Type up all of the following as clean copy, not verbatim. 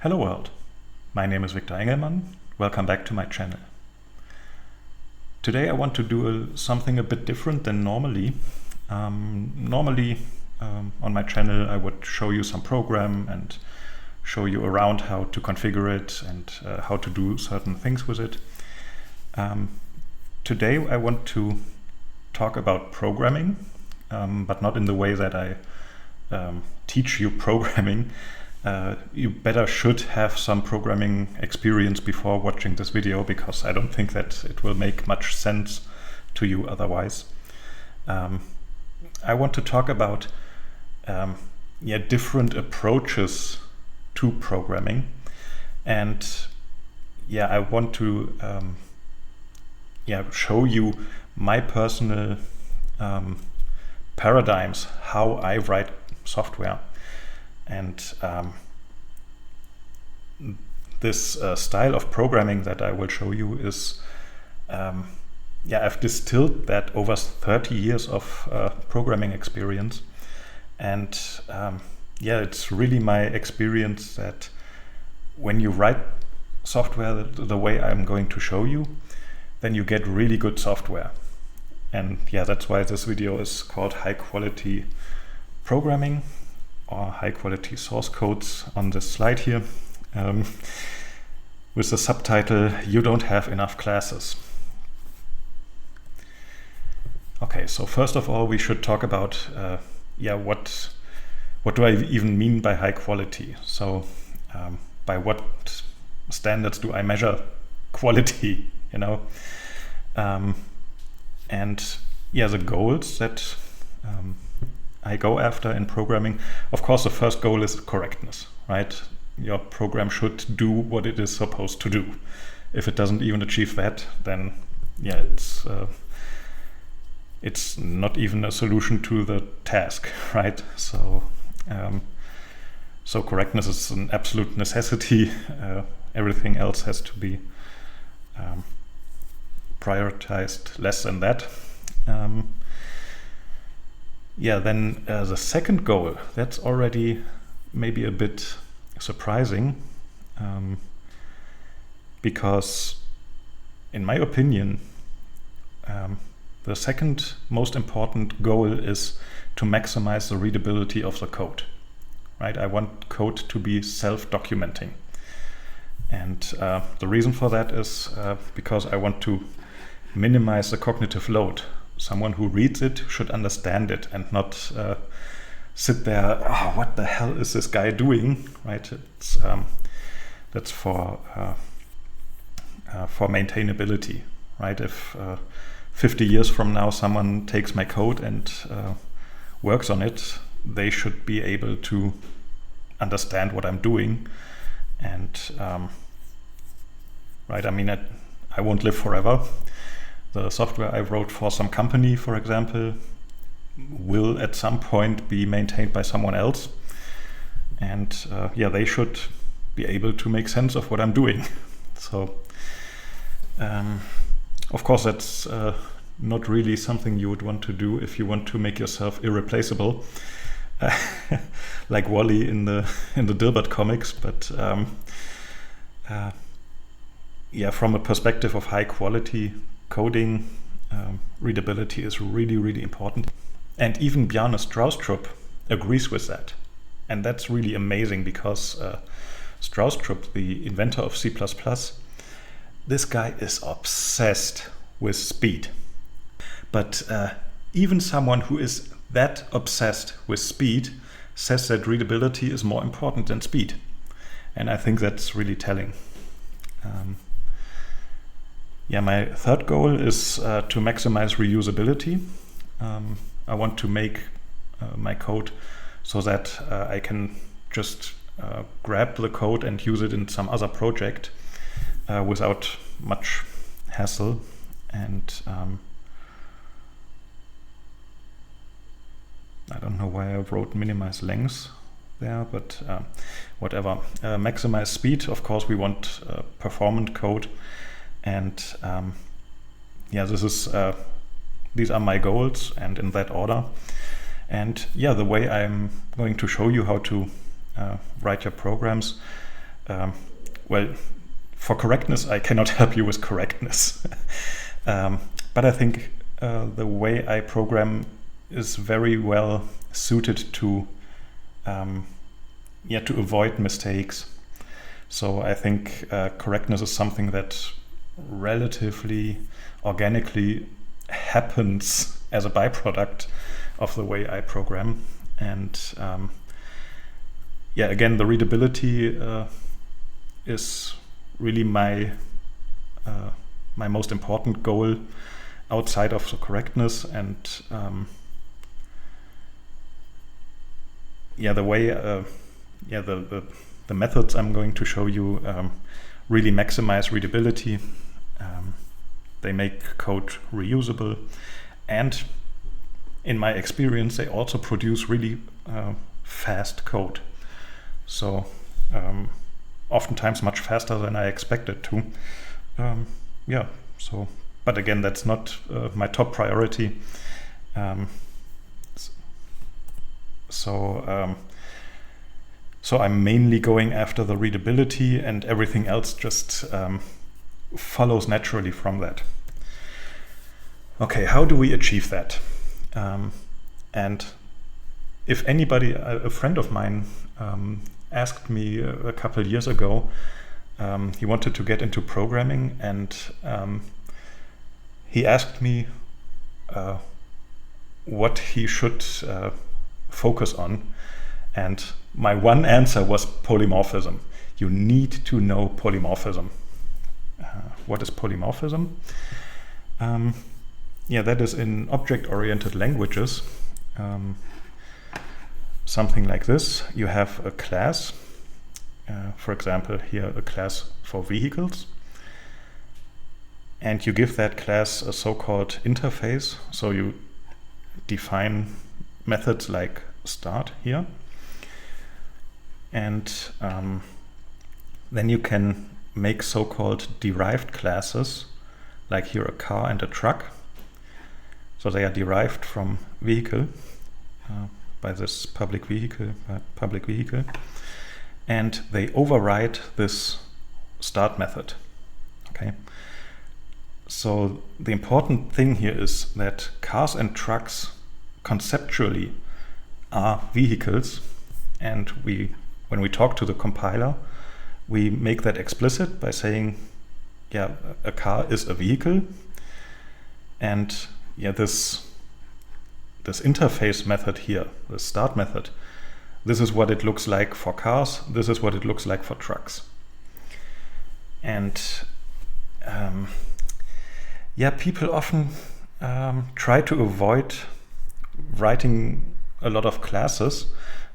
Hello world, my name is Victor Engelmann. Welcome back to my channel. Today I want to do something a bit different than normally. Normally on my channel I would show you some program and show you around how to configure it and how to do certain things with it. Today I want to talk about programming, but not in the way that I teach you programming. You better should have some programming experience before watching this video, because I don't think that it will make much sense to you otherwise. I want to talk about different approaches to programming, and I want to show you my personal paradigms, how I write software. And this style of programming that I will show you is, I've distilled that over 30 years of programming experience. And it's really my experience that when you write software the way I'm going to show you, then you get really good software. And that's why this video is called High Quality Programming, or high quality source codes on this slide here, with the subtitle, You Don't Have Enough Classes. Okay, so first of all we should talk about what do I even mean by high quality? So by what standards do I measure quality, the goals that I go after in programming. Of course, the first goal is correctness, right? Your program should do what it is supposed to do. If it doesn't even achieve that, then it's not even a solution to the task, right? So correctness is an absolute necessity. Everything else has to be prioritized less than that. Then the second goal, that's already maybe a bit surprising, because in my opinion, the second most important goal is to maximize the readability of the code, right? I want code to be self-documenting. And the reason for that is because I want to minimize the cognitive load. Someone who reads it should understand it and not sit there, what the hell is this guy doing, right? It's that's for maintainability, right? If 50 years from now someone takes my code and works on it, they should be able to understand what I'm doing. And I won't live forever. The software I wrote for some company, for example, will at some point be maintained by someone else. And they should be able to make sense of what I'm doing. So, of course, that's not really something you would want to do if you want to make yourself irreplaceable, like Wally in the Dilbert comics. But from a perspective of high quality coding, readability is really, really important. And even Bjarne Stroustrup agrees with that. And that's really amazing, because Stroustrup, the inventor of C++, this guy is obsessed with speed. But even someone who is that obsessed with speed says that readability is more important than speed. And I think that's really telling. My third goal is to maximize reusability. I want to make my code so that I can just grab the code and use it in some other project without much hassle. And I don't know why I wrote minimize length there, but whatever. Maximize speed, of course we want performant code. And these are my goals, and in that order. And the way I'm going to show you how to write your programs well, for correctness, I cannot help you with correctness. But I think the way I program is very well suited to to avoid mistakes. So I think correctness is something that relatively organically happens as a byproduct of the way I program. And again, the readability is really my most important goal outside of the correctness. And the way the methods I'm going to show you really maximize readability. They make code reusable, and in my experience, they also produce really fast code. So oftentimes much faster than I expected to. But again, that's not my top priority. So I'm mainly going after the readability, and everything else just follows naturally from that. Okay, how do we achieve that? And if anybody, a friend of mine asked me a couple years ago, he wanted to get into programming, and he asked me what he should focus on. And my one answer was polymorphism. You need to know polymorphism. What is polymorphism? That is in object-oriented languages. Something like this. You have a class, for example, here a class for vehicles. And you give that class a so-called interface. So you define methods like start here. And then you can make so-called derived classes, like here a car and a truck. So they are derived from vehicle by this public vehicle, and they override this start method. Okay. So the important thing here is that cars and trucks conceptually are vehicles, and when we talk to the compiler, we make that explicit by saying, a car is a vehicle, and this interface method here, the start method, this is what it looks like for cars, this is what it looks like for trucks. And people often try to avoid writing a lot of classes,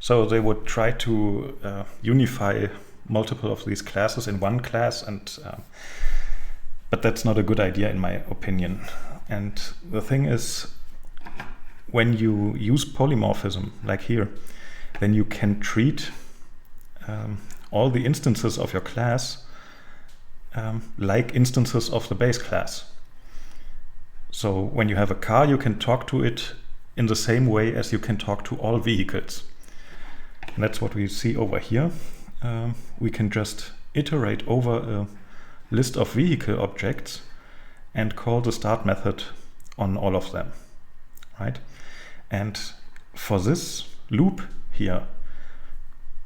so they would try to unify multiple of these classes in one class, and but that's not a good idea in my opinion. And the thing is, when you use polymorphism, like here, then you can treat all the instances of your class like instances of the base class. So when you have a car, you can talk to it in the same way as you can talk to all vehicles. And that's what we see over here. We can just iterate over a list of vehicle objects and call the start method on all of them, right? And for this loop here,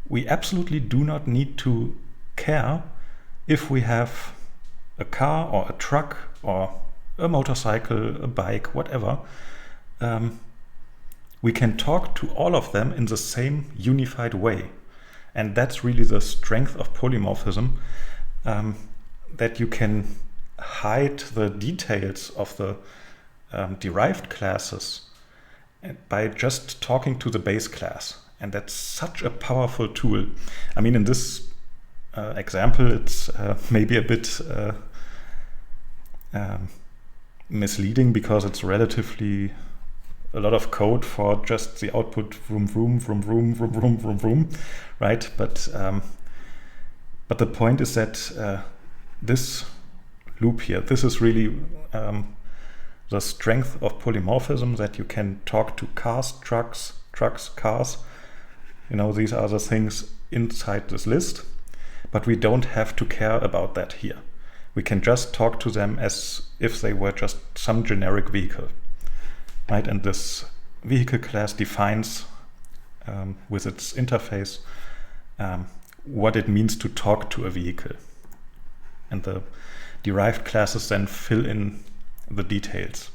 we absolutely do not need to care if we have a car or a truck or a motorcycle, a bike, whatever. We can talk to all of them in the same unified way. And that's really the strength of polymorphism, that you can hide the details of the derived classes by just talking to the base class. And that's such a powerful tool. I mean, in this example, it's maybe a bit misleading, because it's relatively a lot of code for just the output vroom vroom vroom vroom vroom vroom vroom vroom, right? But the point is that this loop here, this is really the strength of polymorphism, that you can talk to cars, trucks, cars. These are the things inside this list. but we don't have to care about that here. We can just talk to them as if they were just some generic vehicle, right? And this vehicle class defines with its interface what it means to talk to a vehicle. And the derived classes then fill in the details.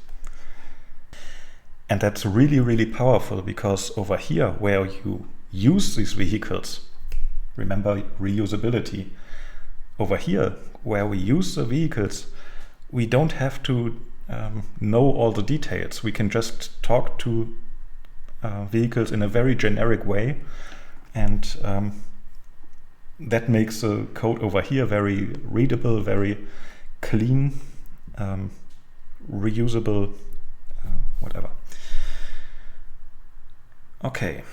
And that's really, really powerful, because over here where you use these vehicles, remember reusability, over here where we use the vehicles, we don't have to know all the details. We can just talk to vehicles in a very generic way, and that makes the code over here very readable, very clean, reusable, whatever. Okay,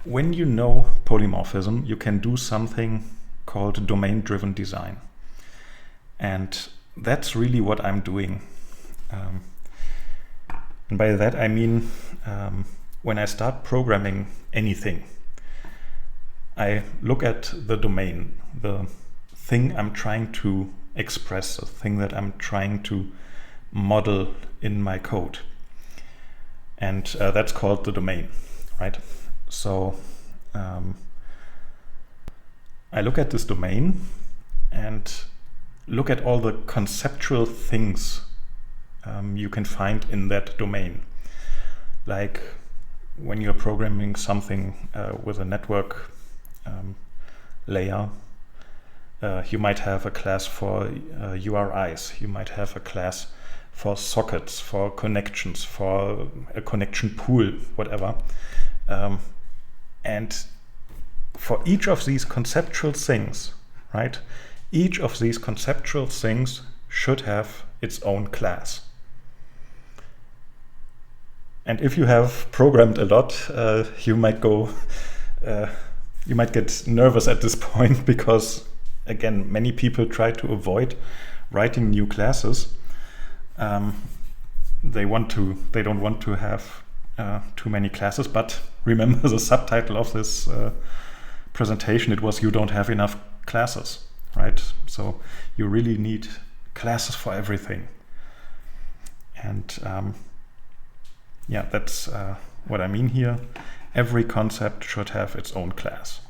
when you know polymorphism, you can do something called domain-driven design. And that's really what I'm doing. And by that I mean, when I start programming anything, I look at the domain, the thing I'm trying to express, the thing that I'm trying to model in my code. And that's called the domain, right? So I look at this domain and look at all the conceptual things you can find in that domain. Like when you're programming something with a network layer, you might have a class for URIs, you might have a class for sockets, for connections, for a connection pool, whatever. And for each of these conceptual things, right? Each of these conceptual things should have its own class. And if you have programmed a lot, you might get nervous at this point, because again, many people try to avoid writing new classes. They don't want to have too many classes, but remember the subtitle of this presentation, it was "You don't have enough classes," right? So you really need classes for everything. And yeah, that's what I mean here. Every concept should have its own class,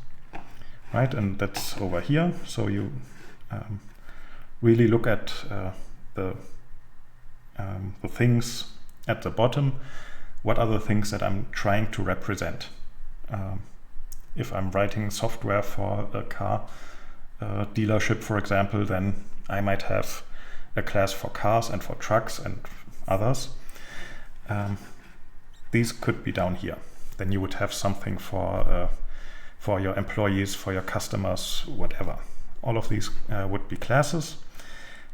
right? And that's over here. So you really look at the things at the bottom. What are the things that I'm trying to represent? If I'm writing software for a car dealership, for example, then I might have a class for cars and for trucks and others. These could be down here. Then you would have something for your employees, for your customers, whatever. All of these would be classes.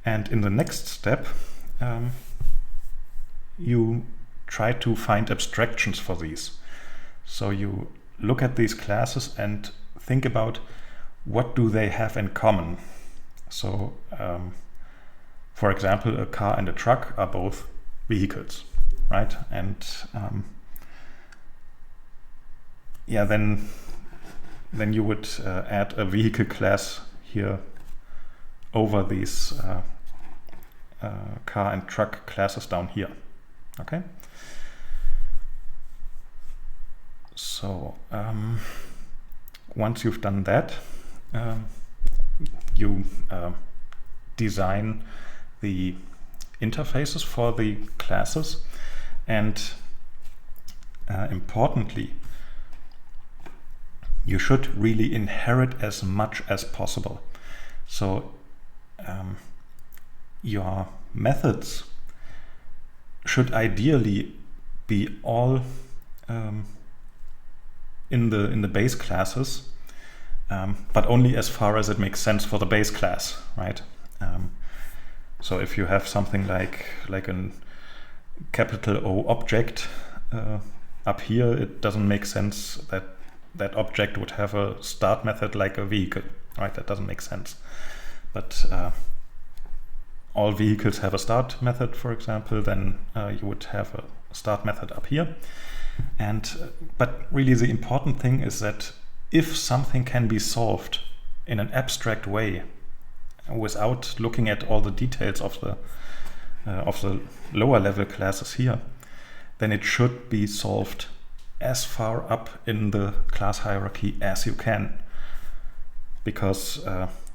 And in the next step, you try to find abstractions for these. So you look at these classes and think about what do they have in common. So, for example, a car and a truck are both vehicles, right? And yeah, then you would add a vehicle class here over these car and truck classes down here. Okay. So once you've done that, you design the interfaces for the classes, and importantly, you should really inherit as much as possible. So your methods should ideally be all in the base classes, but only as far as it makes sense for the base class, right? So if you have something like a capital O object up here, it doesn't make sense that that object would have a start method like a vehicle, right? That doesn't make sense. But all vehicles have a start method, for example, then you would have a start method up here. And but really the important thing is that if something can be solved in an abstract way, without looking at all the details of the lower level classes here, then it should be solved as far up in the class hierarchy as you can. Because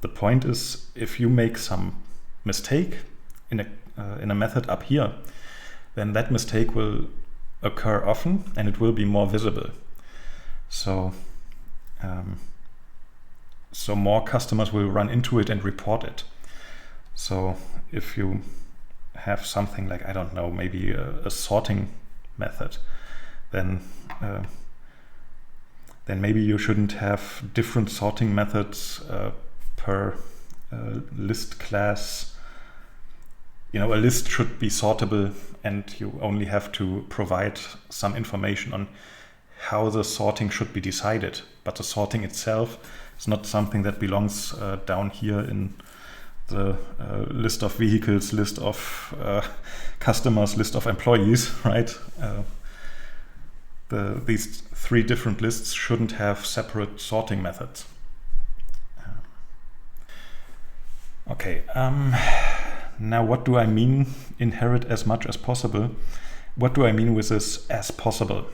the point is, if you make some mistake in a method up here, then that mistake will occur often and it will be more visible. So so more customers will run into it and report it. So if you have something like, I don't know, maybe a sorting method, then maybe you shouldn't have different sorting methods per list class. A list should be sortable, and you only have to provide some information on how the sorting should be decided. But the sorting itself is not something that belongs down here in the list of vehicles, list of customers, list of employees, right? These three different lists shouldn't have separate sorting methods. Okay, now what do I mean inherit as much as possible? What do I mean with this as possible?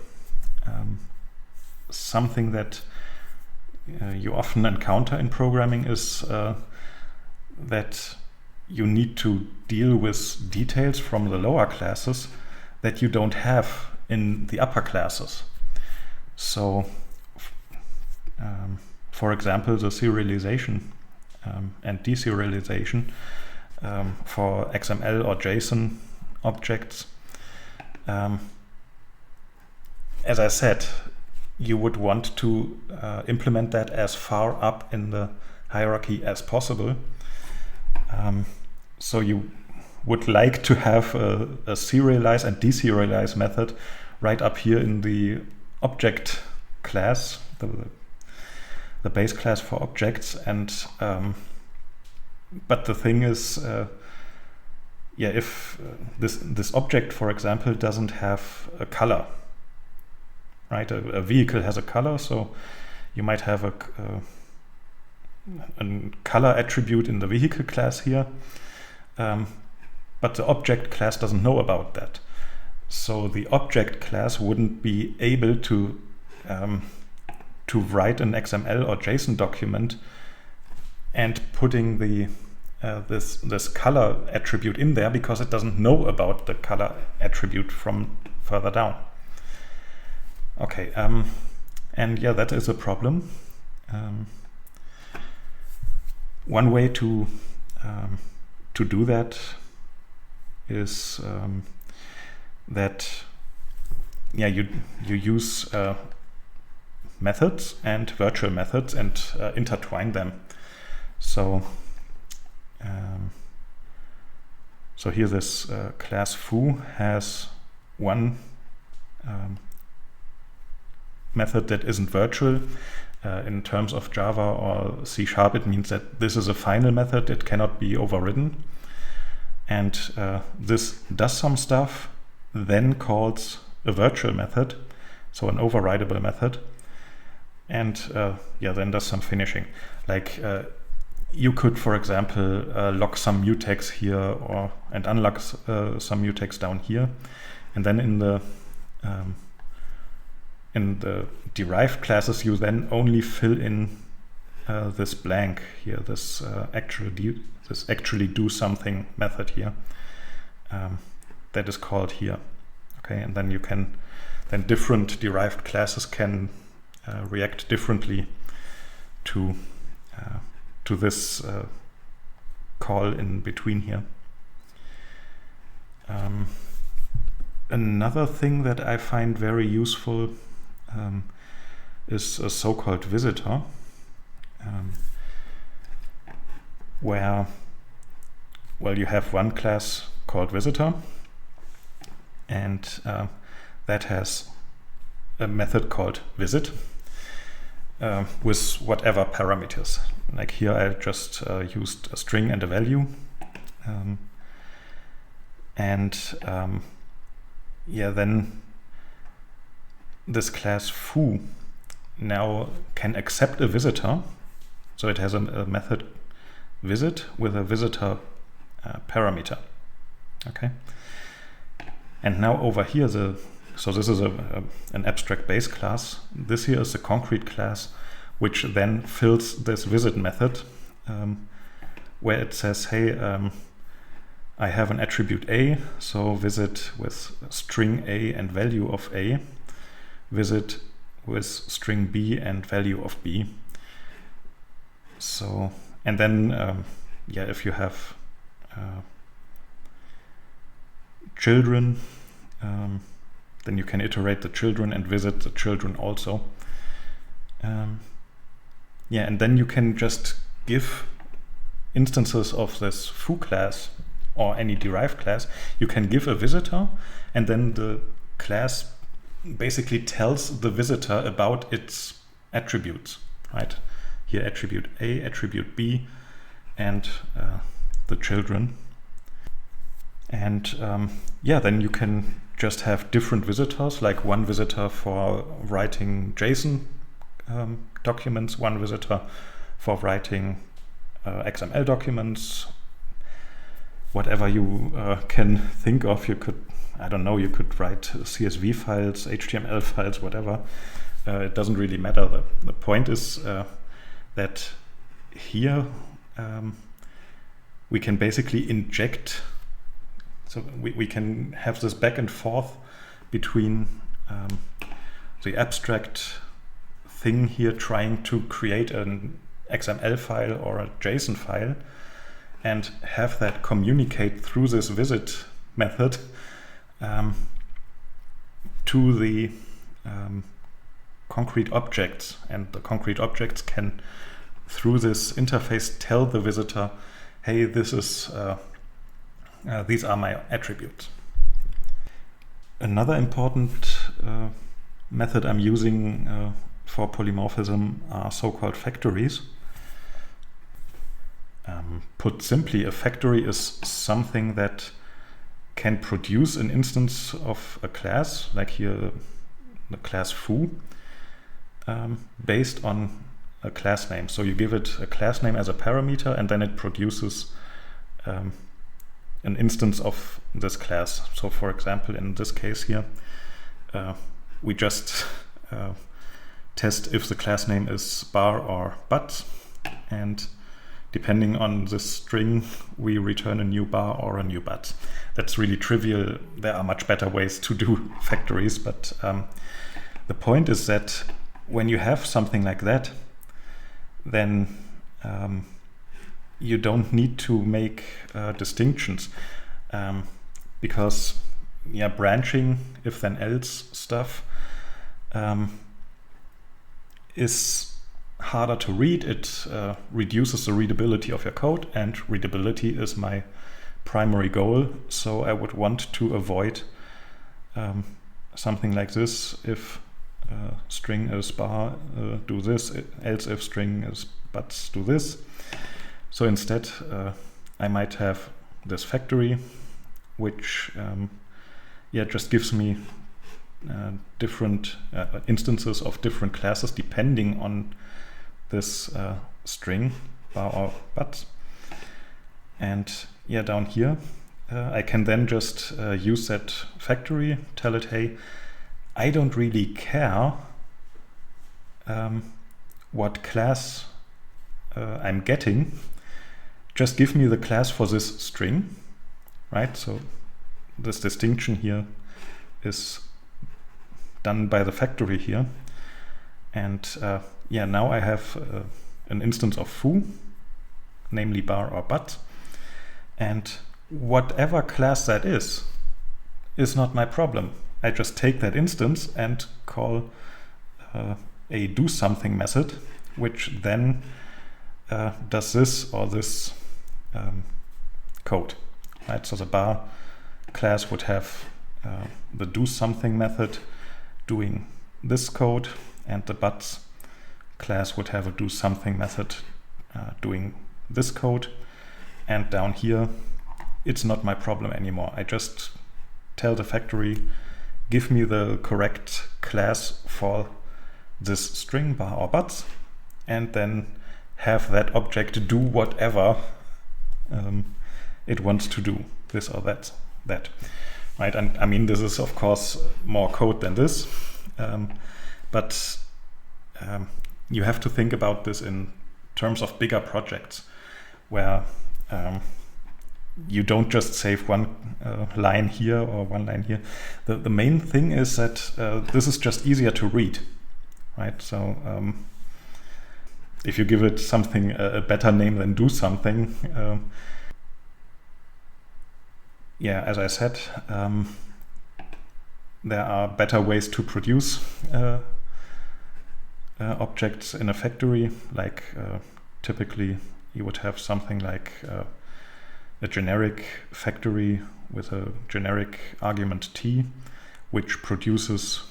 Something that you often encounter in programming is that you need to deal with details from the lower classes that you don't have in the upper classes. So, for example, the serialization and deserialization for XML or JSON objects. As I said, you would want to implement that as far up in the hierarchy as possible. So you would like to have a serialize and deserialize method right up here in the object class, the base class for objects. And but the thing is, if this object, for example, doesn't have a color, right? A vehicle has a color, so you might have a color attribute in the vehicle class here, but the object class doesn't know about that. So the object class wouldn't be able to write an XML or JSON document and putting the this color attribute in there, because it doesn't know about the color attribute from further down. Okay, and yeah, that is a problem. One way to do that is that you use methods and virtual methods and intertwine them. So so here this class foo has one method that isn't virtual. In terms of Java or C#, it means that this is a final method, it cannot be overridden. And this does some stuff, then calls a virtual method, so an overridable method, and then does some finishing. Like you could, for example, lock some mutex here and unlock some mutex down here, and then in the derived classes, you then only fill in this blank here, this actually do something method here that is called here. Okay, and then different derived classes can react differently to this call in between here. Another thing that I find very useful is a so-called visitor, where you have one class called visitor, and that has a method called visit with whatever parameters. Like here I just used a string and a value, then this class foo now can accept a visitor So it has a method visit with a visitor parameter. Okay. And now over here, so this is an abstract base class. This here is the concrete class, which then fills this visit method, where it says, hey, I have an attribute A, so visit with string A and value of A, visit with string B and value of B. So, and then, yeah, if you have children, then you can iterate the children and visit the children also. Yeah, and then you can just give instances of this foo class or any derived class. You can give a visitor, and then the class basically tells the visitor about its attributes, right? Here attribute A, attribute B, and the children. And yeah, then you can just have different visitors, like one visitor for writing JSON documents, one visitor for writing XML documents, whatever you can think of. You could, I don't know, you could write CSV files, HTML files, whatever. It doesn't really matter. The point is that here we can basically inject, so we can have this back and forth between the abstract thing here trying to create an XML file or a JSON file and have that communicate through this visit method to the concrete objects, and the concrete objects can, through this interface, tell the visitor, hey, this is these are my attributes. Another important method I'm using for polymorphism are so-called factories. Put simply, a factory is something that can produce an instance of a class, like here the class foo, based on a class name. So you give it a class name as a parameter, and then it produces an instance of this class. So for example, in this case here, we just test if the class name is bar or but, and depending on the string, we return a new bar or a new but. That's really trivial. There are much better ways to do factories, but the point is that when you have something like that, then you don't need to make distinctions, because yeah, branching if then else stuff is harder to read. It reduces the readability of your code, and readability is my primary goal. So I would want to avoid something like this. If string is bar, do this, else if string is but, do this. So instead I might have this factory, which yeah, just gives me different instances of different classes depending on this string, bar or but. And yeah, down here I can then just use that factory, tell it, hey, I don't really care what class I'm getting, just give me the class for this string, right? So this distinction here is done by the factory here. And yeah, now I have an instance of foo, namely bar or but, and whatever class that is not my problem. I just take that instance and call a do something method, which then does this or this code, right? So the bar class would have the do something method doing this code, and the but class would have a do something method doing this code. And down here, it's not my problem anymore. I just tell the factory, give me the correct class for this string bar or but, and then have that object do whatever it wants to do, this or that, right? And I mean, this is of course more code than this, but you have to think about this in terms of bigger projects where you don't just save one line here or one line here. The main thing is that this is just easier to read, right? So if you give it something a better name than do something, yeah, as I said, there are better ways to produce objects in a factory. Like typically you would have something like a generic factory with a generic argument t, which produces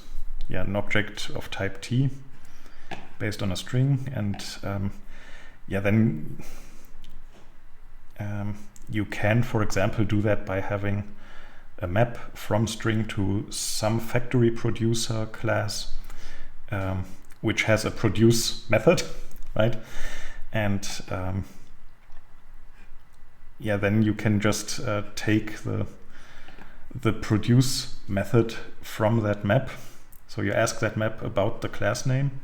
an object of type t based on a string, and then you can, for example, do that by having a map from string to some factory producer class, which has a produce method, right? And then you can just take the produce method from that map. So you ask that map about the class name,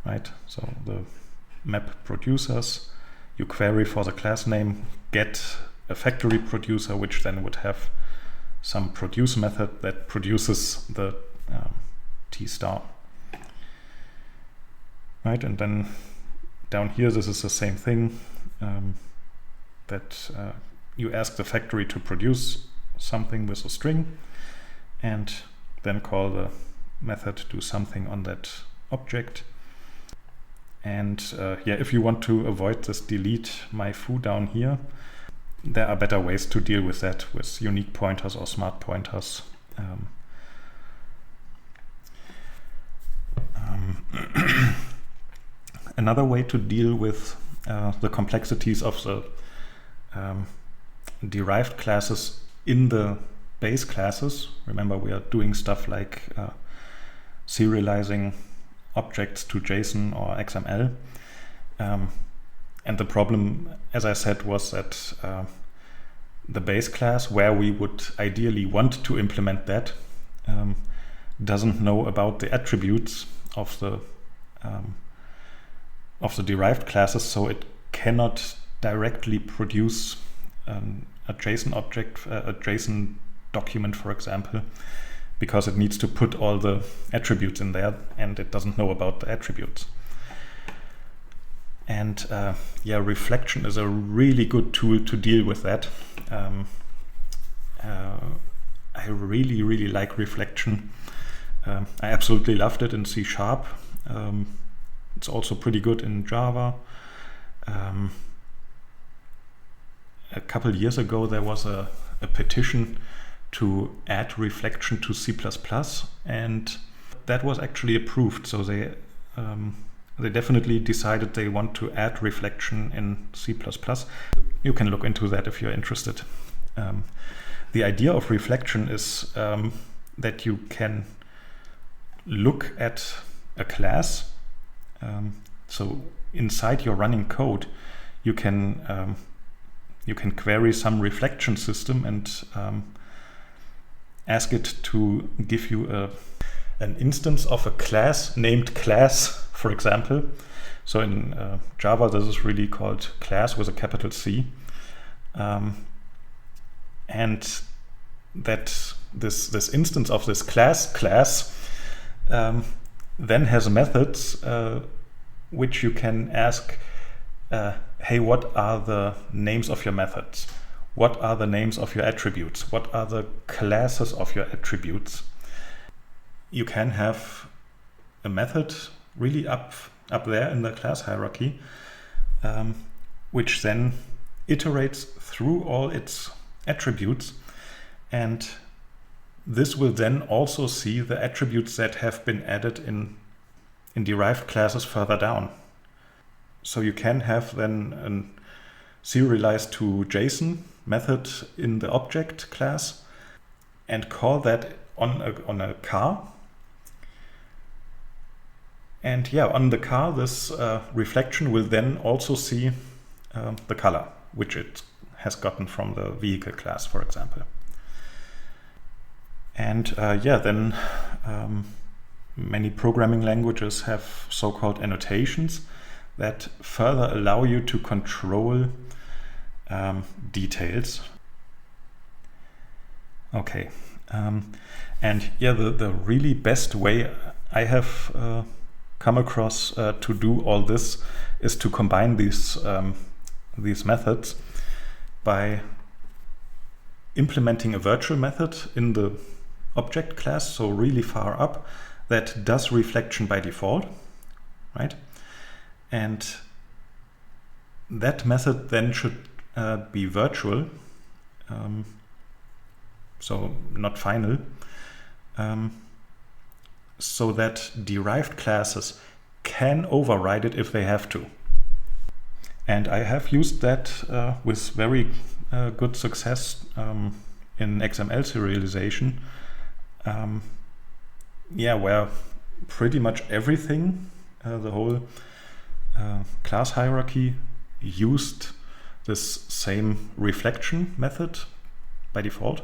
right? So the map producers, you query for the class name, get a factory producer, which then would have some produce method that produces the t star, right? And then down here, this is the same thing, that you ask the factory to produce something with a string and then call the method do something on that object. And if you want to avoid this delete my foo down here, there are better ways to deal with that with unique pointers or smart pointers. Another way to deal with the complexities of the derived classes in the base classes. Remember, we are doing stuff like serializing objects to JSON or XML. And the problem, as I said, was that the base class, where we would ideally want to implement that, doesn't know about the attributes of the derived classes, so it cannot directly produce a JSON object, a JSON document, for example, because it needs to put all the attributes in there, and it doesn't know about the attributes. And reflection is a really good tool to deal with that. I really, really like reflection. I absolutely loved it in C#. It's also pretty good in Java. A couple years ago, there was a petition to add reflection to C++, and that was actually approved. So they definitely decided they want to add reflection in C++. You can look into that if you're interested. The idea of reflection is that you can look at a class. So inside your running code, you can query some reflection system and ask it to give you an instance of a class named class, for example. So in Java, this is really called class with a capital C. And that this instance of this class then has methods which you can ask, hey, what are the names of your methods? What are the names of your attributes? What are the classes of your attributes? You can have a method really up there in the class hierarchy, which then iterates through all its attributes, and this will then also see the attributes that have been added in derived classes further down. So you can have then a serialized to JSON method in the object class and call that on a car. And yeah, on the car, this reflection will then also see the color, which it has gotten from the vehicle class, for example. And yeah, then many programming languages have so-called annotations that further allow you to control details. Okay, and yeah, the really best way I have come across to do all this is to combine these methods by implementing a virtual method in the object class, so really far up, that does reflection by default, right? And that method then should be virtual, so not final, so that derived classes can override it if they have to. And I have used that with very good success in XML serialization. Yeah, where pretty much everything, the whole class hierarchy, used this same reflection method by default,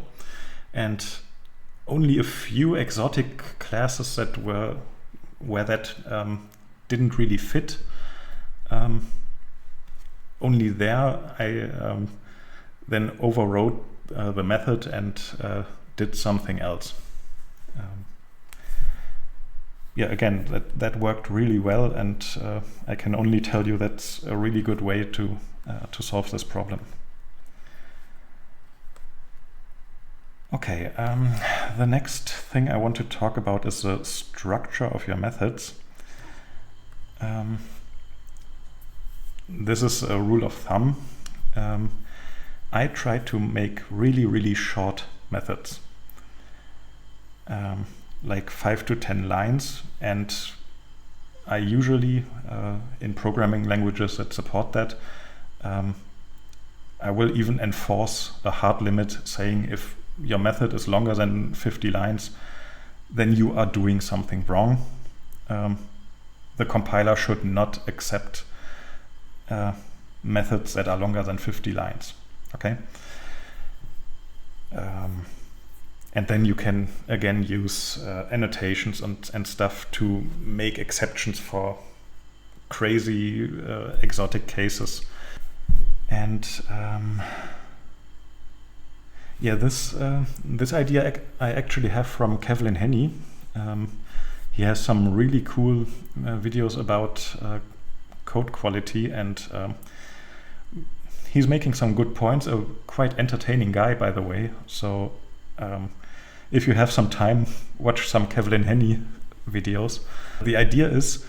and only a few exotic classes that were where that didn't really fit. Only there I then overrode the method and did something else. Yeah, again, that worked really well, and I can only tell you that's a really good way to solve this problem. Okay, the next thing I want to talk about is the structure of your methods. This is a rule of thumb. I try to make really, really short methods, like 5 to 10 lines, and I usually, in programming languages that support that, I will even enforce a hard limit saying if your method is longer than 50 lines, then you are doing something wrong. The compiler should not accept methods that are longer than 50 lines. Okay. And then you can again use annotations and stuff to make exceptions for crazy exotic cases. And yeah, this idea I actually have from Kevlin Henney. He has some really cool videos about code quality, and he's making some good points. A quite entertaining guy, by the way. So if you have some time, watch some Kevlin Henney videos. The idea is,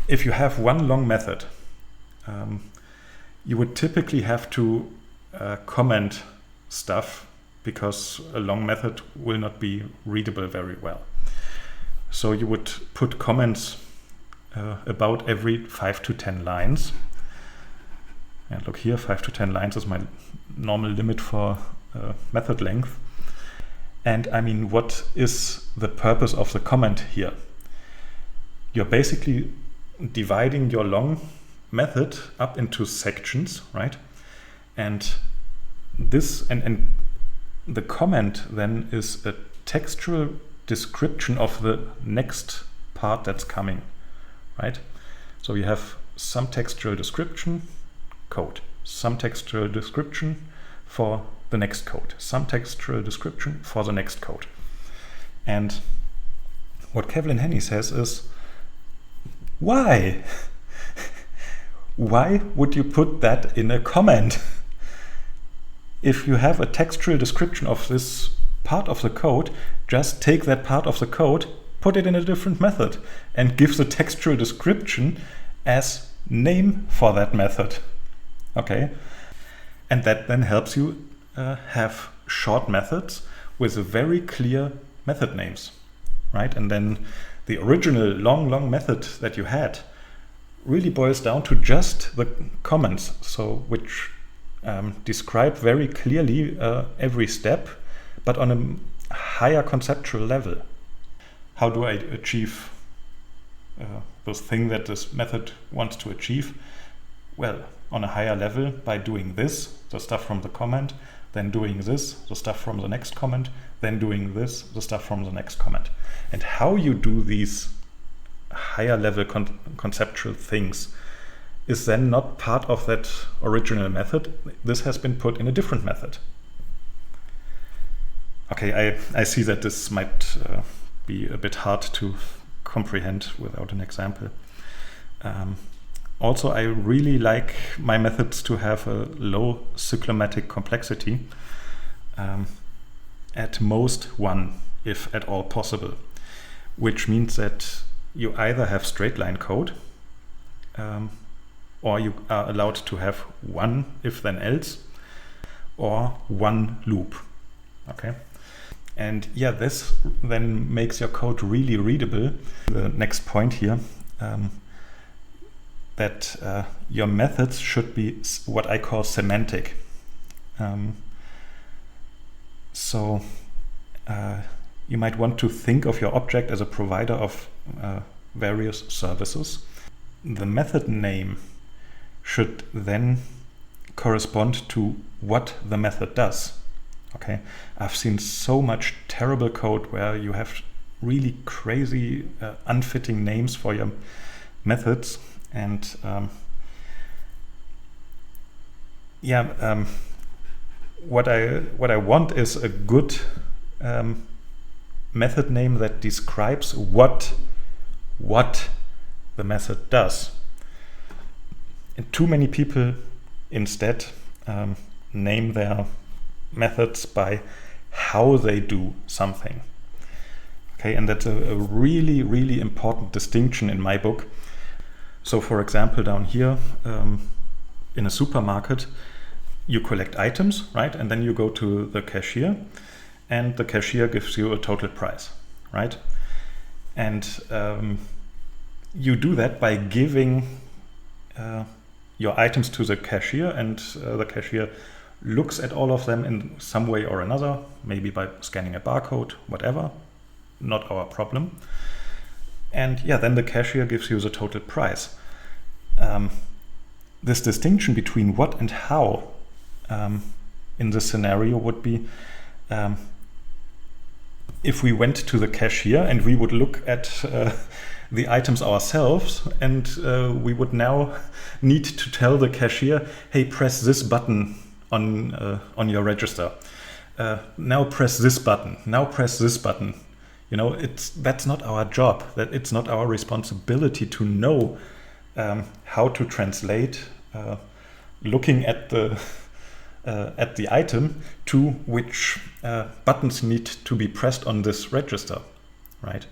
if you have one long method, you would typically have to comment stuff, because a long method will not be readable very well. So you would put comments about every 5 to 10 lines. And look here, 5 to 10 lines is my normal limit for method length. And I mean, what is the purpose of the comment here? You're basically dividing your long method up into sections, right? And this and the comment then is a textual description of the next part that's coming, right? So you have some textual description, code, some textual description for the next code, some textual description for the next code. And what Kevlin Henney says is, why? Why would you put that in a comment? If you have a textual description of this part of the code, just take that part of the code, put it in a different method, and give the textual description as name for that method. Okay? And that then helps you have short methods with very clear method names, right? And then the original long method that you had really boils down to just the comments, so which describe very clearly every step, but on a higher conceptual level. how do I achieve the thing that this method wants to achieve? Well, on a higher level, by doing this, the stuff from the comment, then doing this, the stuff from the next comment, then doing this, the stuff from the next comment. And how you do these higher level conceptual things is then not part of that original method. This has been put in a different method. Okay, I see that this might be a bit hard to comprehend without an example. Also, I really like my methods to have a low cyclomatic complexity, at most 1, if at all possible, which means that you either have straight line code, or you are allowed to have 1 if then else, or 1 loop. Okay, and yeah, this then makes your code really readable. The next point here, that your methods should be what I call semantic. So you might want to think of your object as a provider of various services. The method name should then correspond to what the method does. Okay, I've seen so much terrible code where you have really crazy unfitting names for your methods. And what I want is a good method name that describes what the method does. And too many people instead name their methods by how they do something. Okay, and that's a really, really important distinction in my book. So for example, down here in a supermarket, you collect items, right? And then you go to the cashier, and the cashier gives you a total price, right? And you do that by giving your items to the cashier, and the cashier looks at all of them in some way or another, maybe by scanning a barcode, whatever, not our problem. And yeah, then the cashier gives you the total price. This distinction between what and how in this scenario would be if we went to the cashier and we would look at the items ourselves, and we would now need to tell the cashier, hey, press this button on your register. Now press this button. Now press this button. You know, that's not our job. That it's not our responsibility to know how to translate looking at the item to which buttons need to be pressed on this register, right?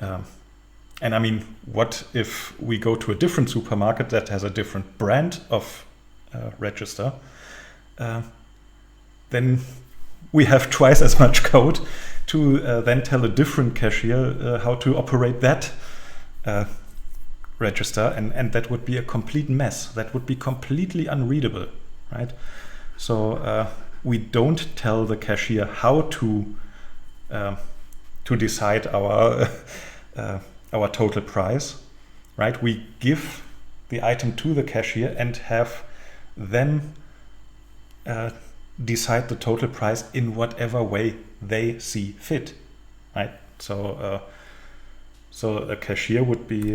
And I mean, what if we go to a different supermarket that has a different brand of register? Then we have twice as much code to then tell a different cashier how to operate that register, and that would be a complete mess. That would be completely unreadable, right? So we don't tell the cashier how to decide our total price, right? We give the item to the cashier and have them decide the total price in whatever way they see fit, right? So a cashier would be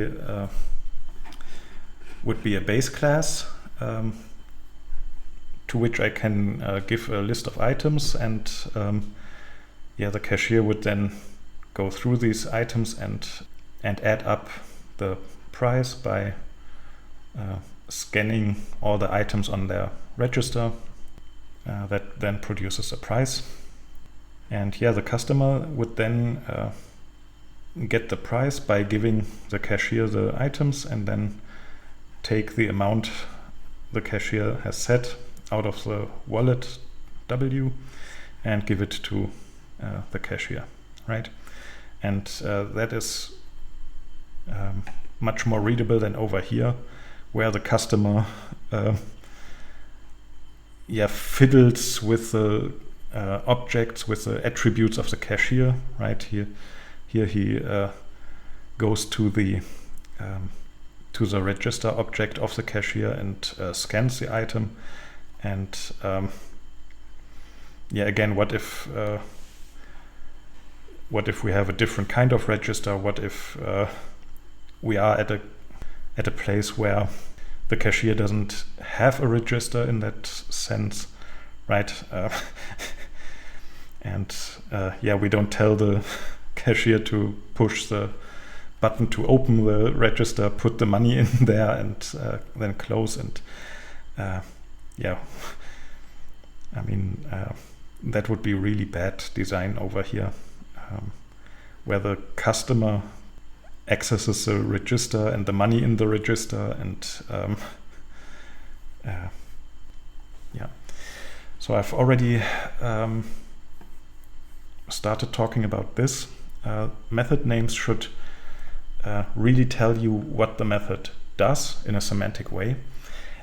a base class to which I can give a list of items, and the cashier would then go through these items and add up the price by scanning all the items on their register. That then produces a price, and the customer would then get the price by giving the cashier the items, and then take the amount the cashier has set out of the wallet W and give it to the cashier, right? And that is much more readable than over here, where the customer fiddles with the objects, with the attributes of the cashier, right? Here Here he goes to the register object of the cashier and scans the item. And yeah, again, what if we have a different kind of register? What if we are at a place where the cashier doesn't have a register in that sense, right? And yeah, we don't tell the cashier to push the button to open the register, put the money in there, and then close. And yeah, I mean, that would be really bad design over here, where the customer accesses the register and the money in the register, and yeah. So I've already started talking about this. Method names should really tell you what the method does in a semantic way.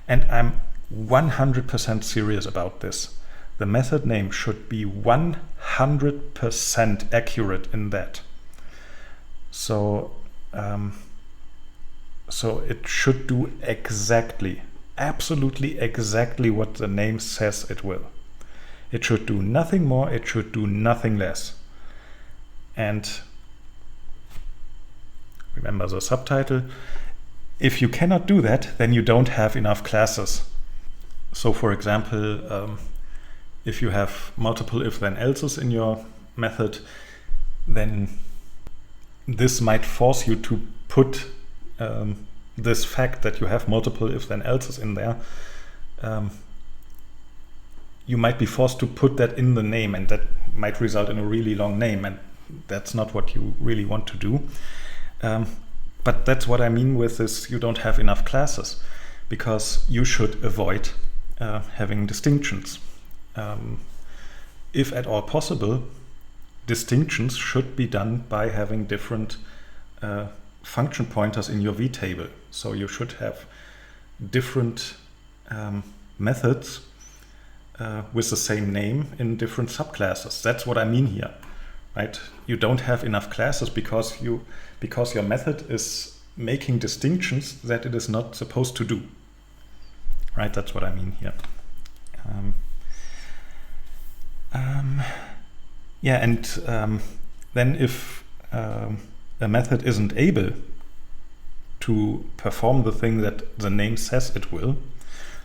And I'm 100% serious about this. The method name should be 100% accurate in that. So, so it should do exactly, absolutely exactly what the name says it will. It should do nothing more, it should do nothing less. And remember the subtitle. If you cannot do that, then you don't have enough classes. So for example, if you have multiple if then else's in your method, then this might force you to put this fact that you have multiple if then else's in there. You might be forced to put that in the name, and that might result in a really long name, and that's not what you really want to do. But that's what I mean with this, you don't have enough classes, because you should avoid having distinctions. If at all possible, distinctions should be done by having different function pointers in your vtable. So you should have different methods with the same name in different subclasses. That's what I mean here, right? You don't have enough classes because your method is making distinctions that it is not supposed to do, right? That's what I mean here. Yeah, and then if a method isn't able to perform the thing that the name says it will,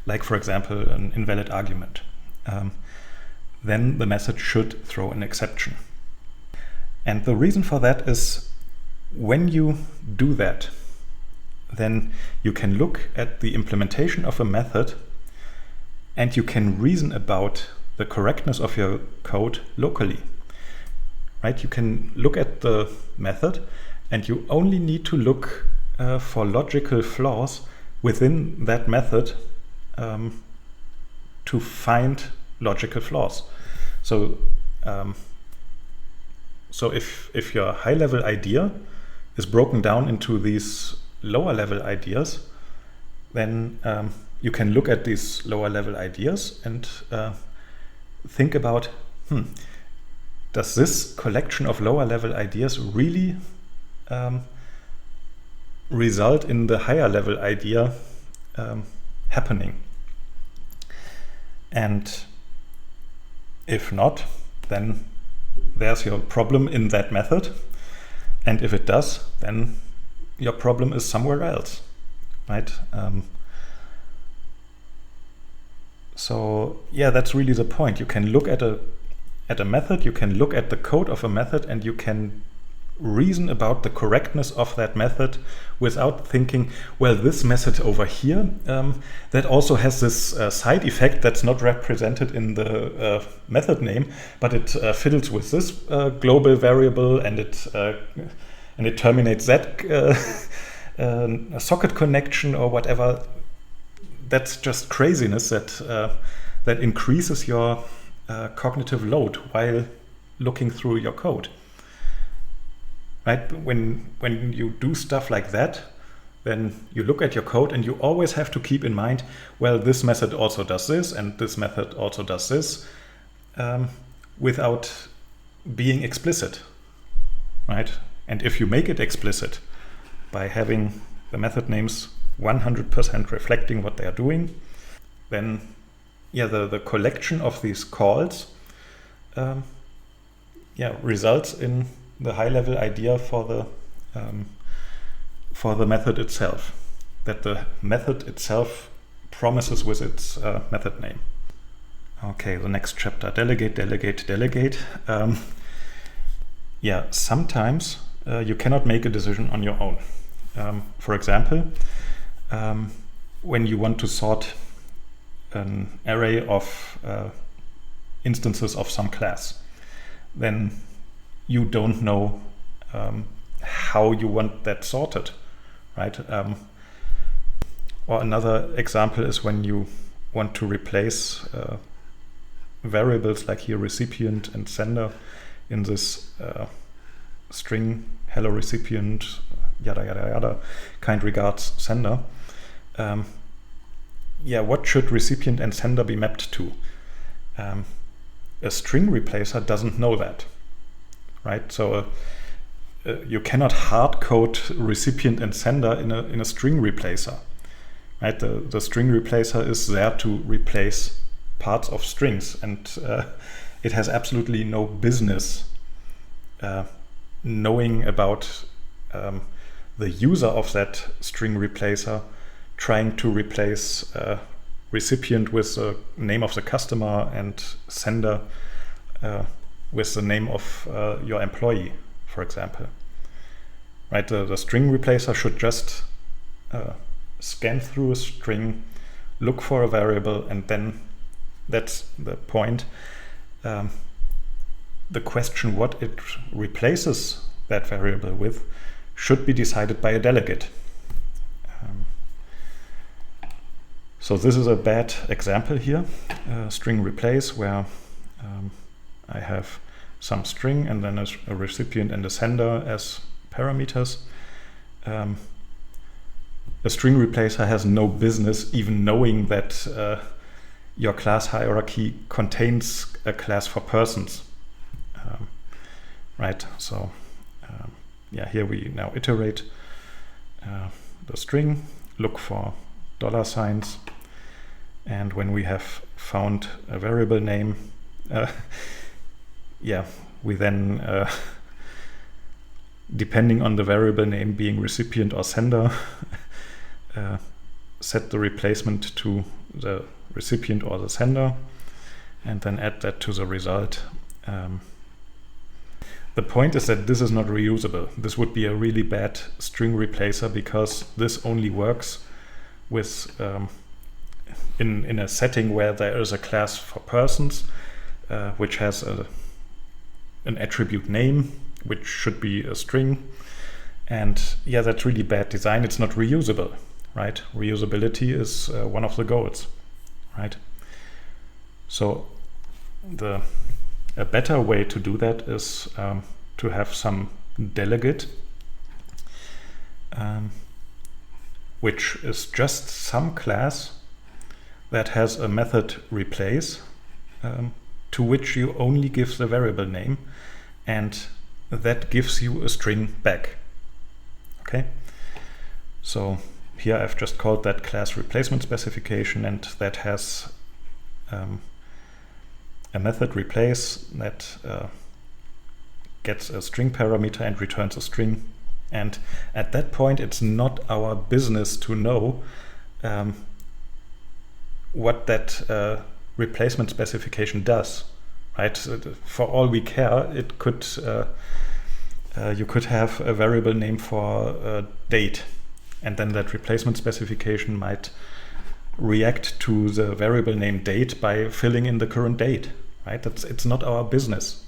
like for example an invalid argument, then the method should throw an exception. And the reason for that is, when you do that, then you can look at the implementation of a method and you can reason about the correctness of your code locally, right? You can look at the method and you only need to look for logical flaws within that method to find logical flaws. So so if your high-level idea is broken down into these lower-level ideas, then you can look at these lower-level ideas and think about, does this collection of lower-level ideas really result in the higher-level idea happening? And if not, then there's your problem in that method. And if it does, then your problem is somewhere else, right? So yeah, that's really the point. You can look at a method, you can look at the code of a method, and you can reason about the correctness of that method without thinking, well, this method over here, that also has this side effect that's not represented in the method name, but it fiddles with this global variable, and it terminates that socket connection or whatever. That's just craziness that increases your cognitive load while looking through your code. Right? When you do stuff like that, then you look at your code and you always have to keep in mind, well, this method also does this and this method also does this, without being explicit, right? And if you make it explicit by having the method names 100% reflecting what they are doing, then the collection of these calls results in the high-level idea for the method itself, that the method itself promises with its method name. Okay, the next chapter, delegate, delegate, delegate. Sometimes you cannot make a decision on your own. For example, when you want to sort an array of instances of some class, then you don't know how you want that sorted, right? Or another example is when you want to replace variables like here recipient and sender in this string hello recipient yada yada yada kind regards sender. What should recipient and sender be mapped to? A string replacer doesn't know that, right? So you cannot hard code recipient and sender in a string replacer, right? The string replacer is there to replace parts of strings, and it has absolutely no business knowing about the user of that string replacer trying to replace recipient with the name of the customer and sender with the name of your employee, for example. Right? The string replacer should just scan through a string, look for a variable, and then that's the point. The question what it replaces that variable with should be decided by a delegate. So this is a bad example here, string replace, where I have some string and then a recipient and a sender as parameters. A string replacer has no business even knowing that your class hierarchy contains a class for persons, right? So here we now iterate the string, look for $signs, and when we have found a variable name, we then depending on the variable name being recipient or sender, set the replacement to the recipient or the sender, and then add that to the result. The point is that this is not reusable. This would be a really bad string replacer because this only works with in a setting where there is a class for persons, which has an attribute name, which should be a string. And that's really bad design. It's not reusable, right? Reusability is one of the goals, right? So a better way to do that is to have some delegate, which is just some class that has a method replace, to which you only give the variable name, and that gives you a string back. Okay, so here I've just called that class replacement specification, and that has a method replace that gets a string parameter and returns a string. And at that point, it's not our business to know what that replacement specification does, right? For all we care, it could you could have a variable name for date, and then that replacement specification might react to the variable name date by filling in the current date, right? It's not our business.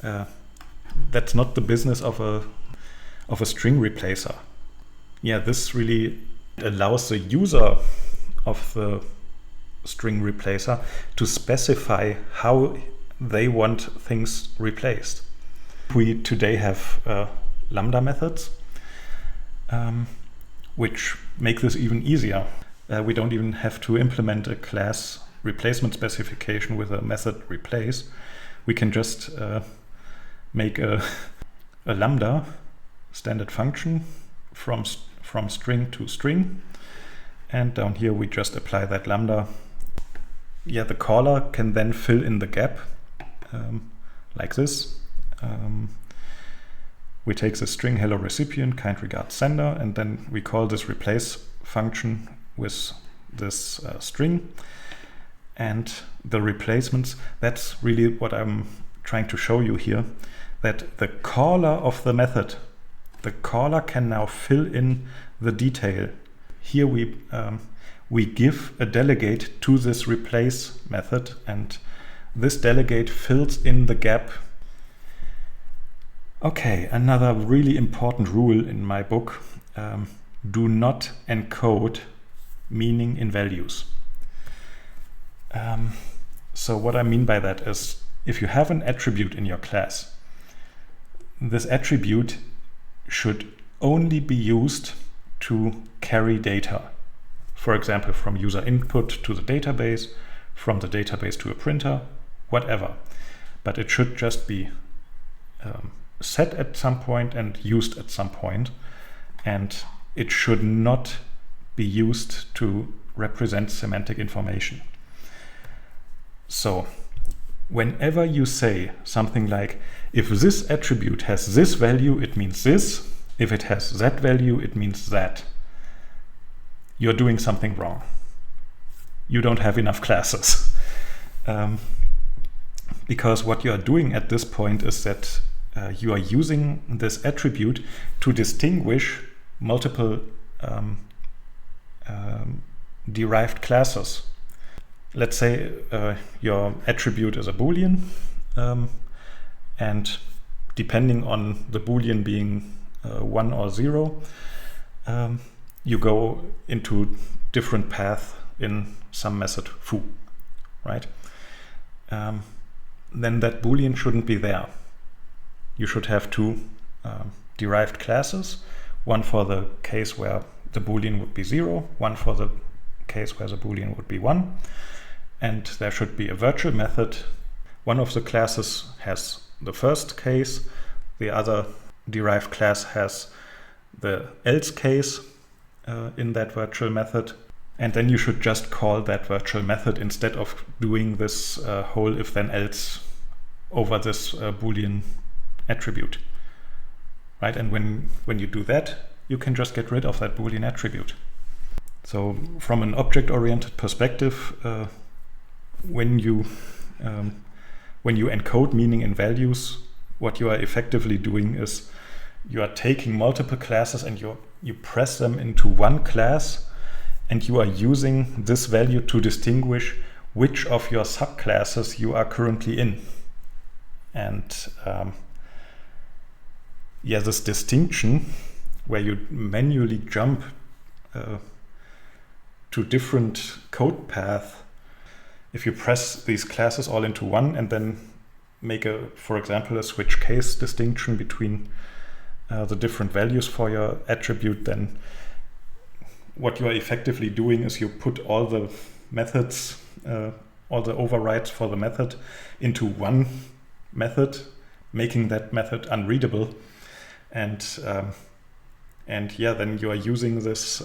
That's not the business of a string replacer. This really allows the user of the string replacer to specify how they want things replaced. We today have Lambda methods, which make this even easier. We don't even have to implement a class replacement specification with a method replace. We can just make a a lambda standard function from string to string, and down here we just apply that lambda. Yeah, the caller can then fill in the gap like this. We take the string hello recipient, kind regards sender, and then we call this replace function with this string. And the replacements, that's really what I'm trying to show you here, that the caller of the method, the caller can now fill in the detail. Here we give a delegate to this replace method, and this delegate fills in the gap. Okay, another really important rule in my book, do not encode meaning in values. So what I mean by that is, if you have an attribute in your class, this attribute should only be used to carry data. For example, from user input to the database, from the database to a printer, whatever. But it should just be set at some point and used at some point, and it should not be used to represent semantic information. So whenever you say something like, if this attribute has this value, it means this. If it has that value, it means that. You're doing something wrong. You don't have enough classes. Because what you are doing at this point is that you are using this attribute to distinguish multiple derived classes. Let's say your attribute is a Boolean, and depending on the Boolean being 1 or 0, you go into different path in some method foo, right? Then that Boolean shouldn't be there. You should have two derived classes, one for the case where the Boolean would be 0, one for the case where the Boolean would be 1. And there should be a virtual method. One of the classes has the first case, the other derived class has the else case in that virtual method. And then you should just call that virtual method instead of doing this whole if then else over this Boolean attribute. Right? And when you do that, you can just get rid of that Boolean attribute. So from an object-oriented perspective, when you encode meaning in values, what you are effectively doing is you are taking multiple classes and you press them into one class, and you are using this value to distinguish which of your subclasses you are currently in. And this distinction where you manually jump to different code paths, if you press these classes all into one and then make for example, a switch case distinction between the different values for your attribute, then what you are effectively doing is you put all the methods, all the overrides for the method into one method, making that method unreadable. And then you are using this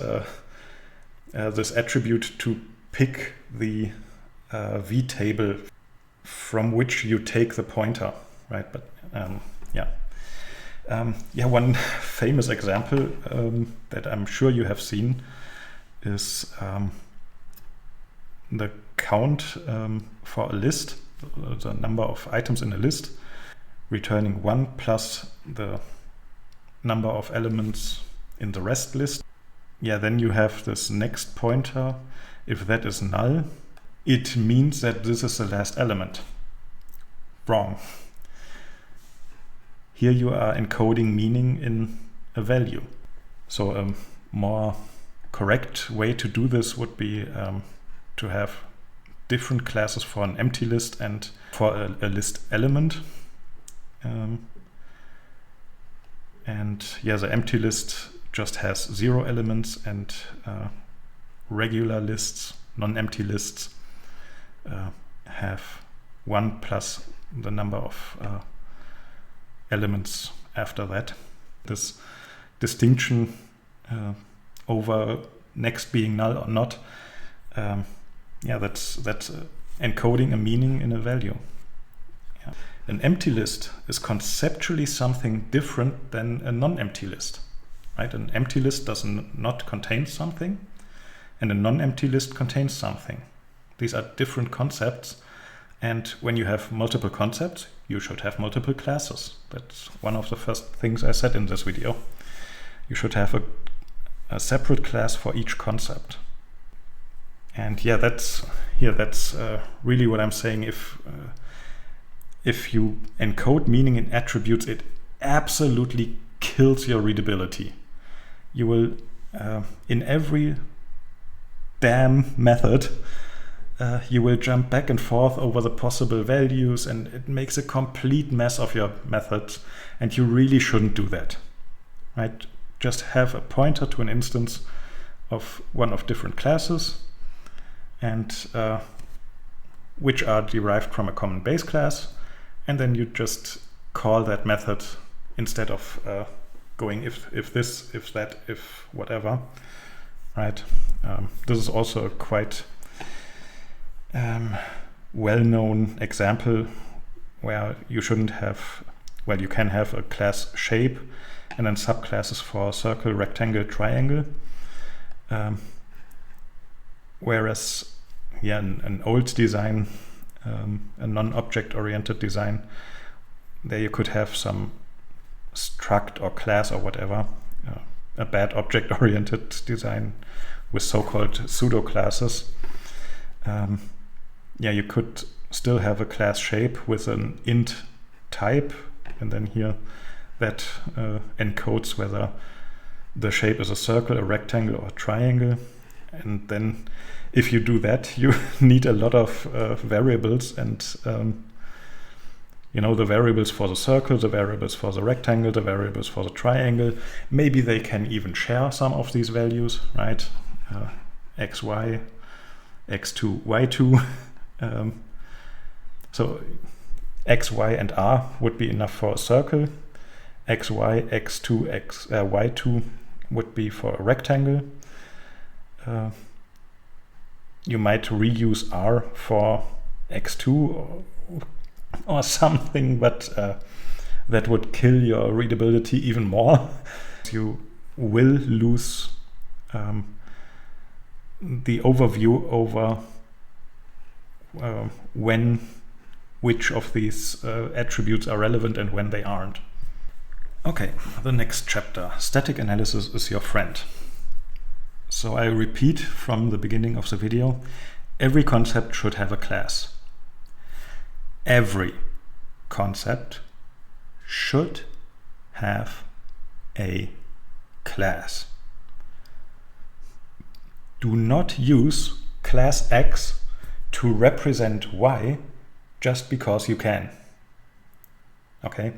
this attribute to pick the v-table from which you take the pointer, right? But one famous example that I'm sure you have seen is the count for a list, the number of items in a list, returning 1 plus the number of elements in the rest list. Then you have this next pointer. If that is null, it means that this is the last element. Wrong. Here you are encoding meaning in a value. So a more correct way to do this would be to have different classes for an empty list and for a list element. The empty list just has 0 elements, and regular lists, non-empty lists, have 1 plus the number of elements after that. This distinction over next being null or not, that's encoding a meaning in a value. Yeah. An empty list is conceptually something different than a non-empty list. Right? An empty list does not contain something, and a non-empty list contains something. These are different concepts, and when you have multiple concepts, you should have multiple classes. That's one of the first things I said in this video. You should have a separate class for each concept. And yeah, that's really what I'm saying. If you encode meaning in attributes, it absolutely kills your readability. You will, in every damn method, you will jump back and forth over the possible values, and it makes a complete mess of your methods, and you really shouldn't do that. Right? Just have a pointer to an instance of one of different classes, and which are derived from a common base class, and then you just call that method instead of going if this, if that, if whatever, right? This is also a quite well-known example where you shouldn't have, well, you can have a class shape and then subclasses for circle, rectangle, triangle. Whereas, yeah, an old design, a non-object oriented design, there you could have some struct or class or whatever, a bad object-oriented design with so-called pseudo-classes. You could still have a class shape with an int type, and then here that encodes whether the shape is a circle, a rectangle, or a triangle. And then if you do that, you need a lot of variables, and the variables for the circle, the variables for the rectangle, the variables for the triangle. Maybe they can even share some of these values, right? xy, x2, y2. So x, y, and r would be enough for a circle. xy, x2, y2 would be for a rectangle. You might reuse r for x2 or something, but that would kill your readability even more. You will lose the overview over which of these attributes are relevant and when they aren't. Okay, the next chapter. Static analysis is your friend. So I repeat from the beginning of the video, every concept should have a class. Every concept should have a class. Do not use class X to represent Y just because you can. Okay?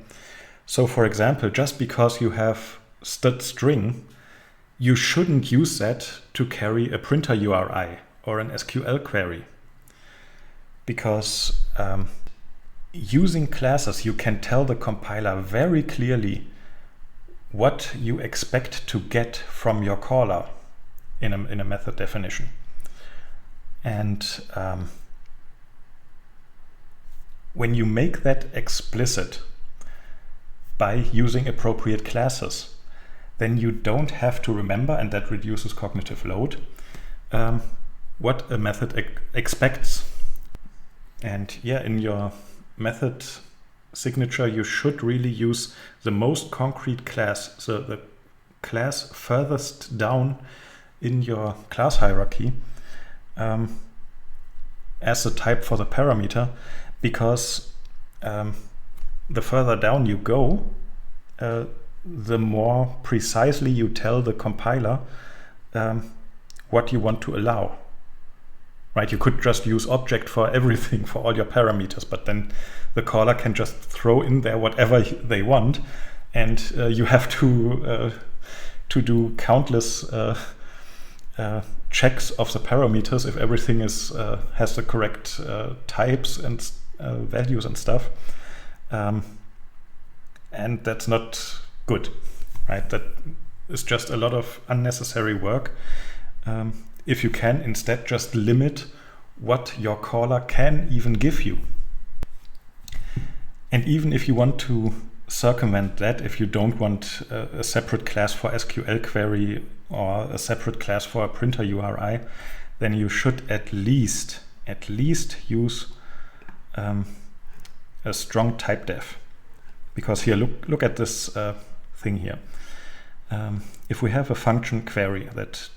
So for example, just because you have string, you shouldn't use that to carry a printer URI or an SQL query. Because using classes, you can tell the compiler very clearly what you expect to get from your caller in a method definition. And when you make that explicit by using appropriate classes, then you don't have to remember, and that reduces cognitive load, what a method expects. And yeah, in your method signature, you should really use the most concrete class, so the class furthest down in your class hierarchy as the type for the parameter, because the further down you go, the more precisely you tell the compiler what you want to allow. Right? You could just use object for everything, for all your parameters, but then the caller can just throw in there whatever they want, and you have to do countless checks of the parameters if everything has the correct types and values and stuff. and that's not good, right? That is just a lot of unnecessary work. If you can instead just limit what your caller can even give you. And even if you want to circumvent that, if you don't want a separate class for SQL query or a separate class for a printer URI, then you should at least use a strong type def. Because here, look at this thing here. If we have a function query that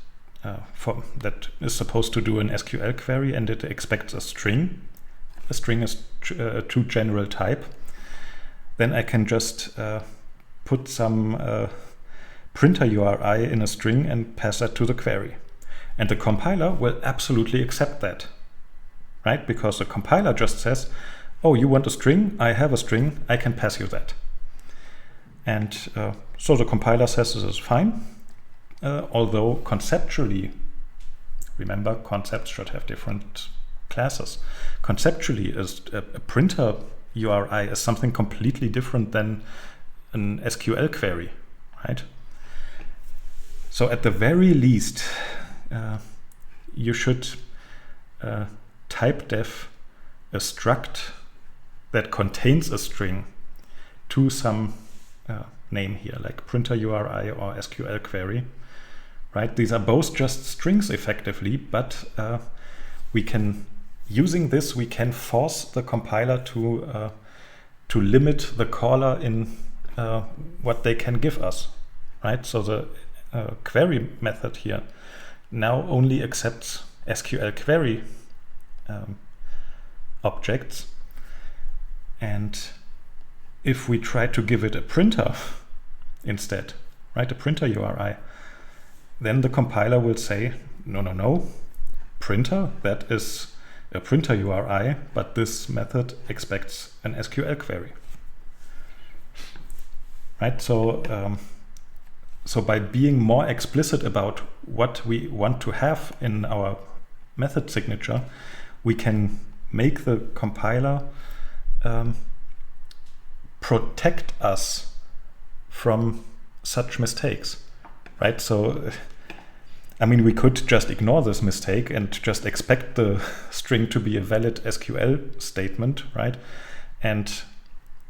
is supposed to do an SQL query and it expects a string is a true general type, then I can just put some printer URI in a string and pass that to the query. And the compiler will absolutely accept that, right? Because the compiler just says, oh, you want a string? I have a string, I can pass you that. And so the compiler says this is fine, although conceptually, remember, concepts should have different classes. Conceptually, a printer URI is something completely different than an SQL query, right? So at the very least, you should type def a struct that contains a string to some name here, like printer URI or SQL query, right? These are both just strings effectively, but using this, we can force the compiler to limit the caller in what they can give us, right? So the query method here now only accepts SQL query objects. And if we try to give it a printer instead, right, a printer URI, then the compiler will say, no, printer, that is a printer URI, but this method expects an SQL query, right? So, so by being more explicit about what we want to have in our method signature, we can make the compiler protect us from such mistakes, right? So, I mean, we could just ignore this mistake and just expect the string to be a valid SQL statement, right? And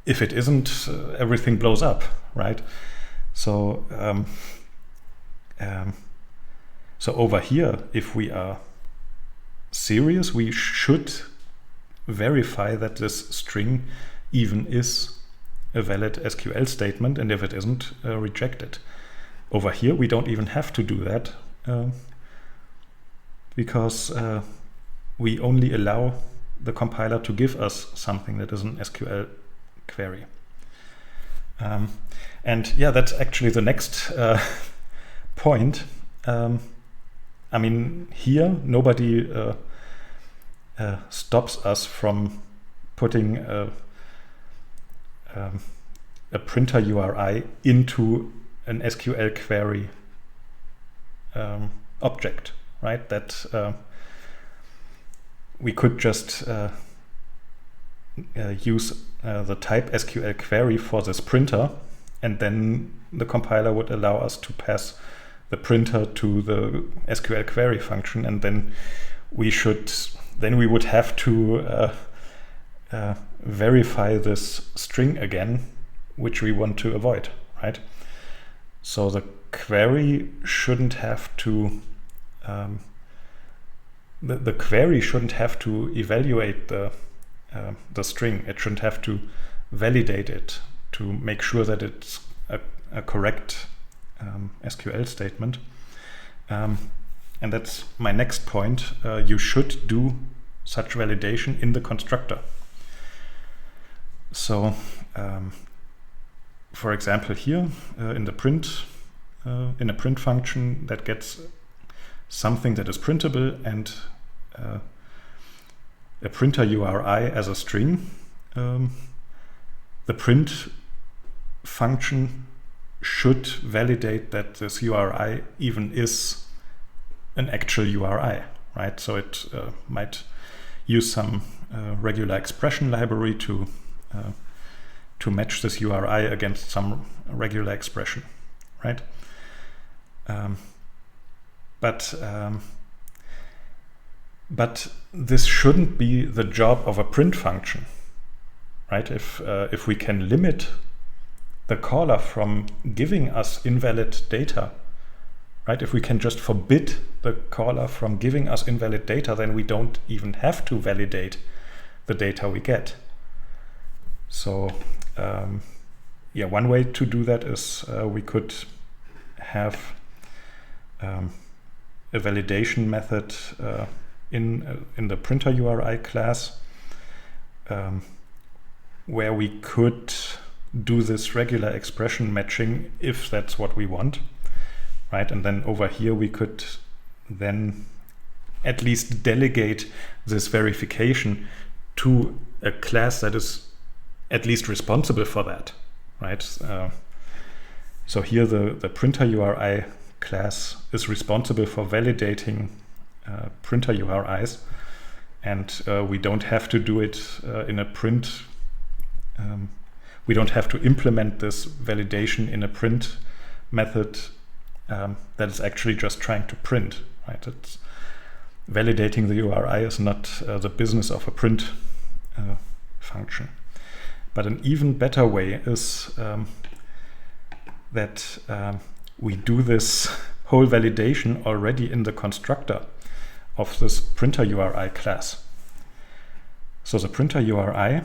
if it isn't, everything blows up, right? So, so over here, if we are serious, we should verify that this string even is a valid SQL statement, and if it isn't, reject it. Over here, we don't even have to do that, because we only allow the compiler to give us something that is an SQL query. And yeah, that's actually the next point. I mean, here, nobody stops us from putting a printer URI into an SQL query object, right? That we could just use the type SQL query for this printer, and then the compiler would allow us to pass the printer to the SQL query function, and then we would have to verify this string again, which we want to avoid, right? So the query shouldn't have to the query shouldn't have to evaluate the string. It shouldn't have to validate it to make sure that it's a correct SQL statement. And that's my next point. You should do such validation in the constructor. So, for example, here in a print function that gets something that is printable and a printer URI as a string, the print function should validate that this URI even is an actual URI, right? So it might use some regular expression library to to match this URI against some regular expression, right? But this shouldn't be the job of a print function, right? If we can limit the caller from giving us invalid data, right? If we can just forbid the caller from giving us invalid data, then we don't even have to validate the data we get. So one way to do that is we could have a validation method in the printer URI class where we could do this regular expression matching if that's what we want, right? And then over here we could then at least delegate this verification to a class that is at least responsible for that, right? So here the printer URI class is responsible for validating printer URIs, and we don't have to do it in a print. We don't have to implement this validation in a print method that is actually just trying to print, right? It's validating the URI is not the business of a print function. But an even better way is that we do this whole validation already in the constructor of this printer URI class. So the printer URI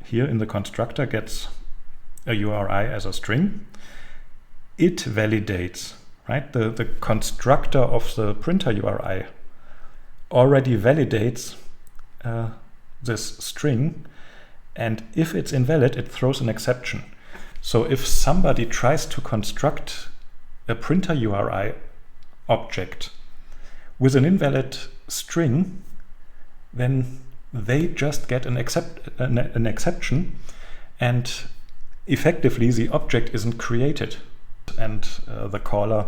here in the constructor gets a URI as a string. It validates, right? The constructor of the printer URI already validates this string, and if it's invalid, it throws an exception. So if somebody tries to construct a printer URI object with an invalid string, then they just get an exception, and effectively the object isn't created, and the caller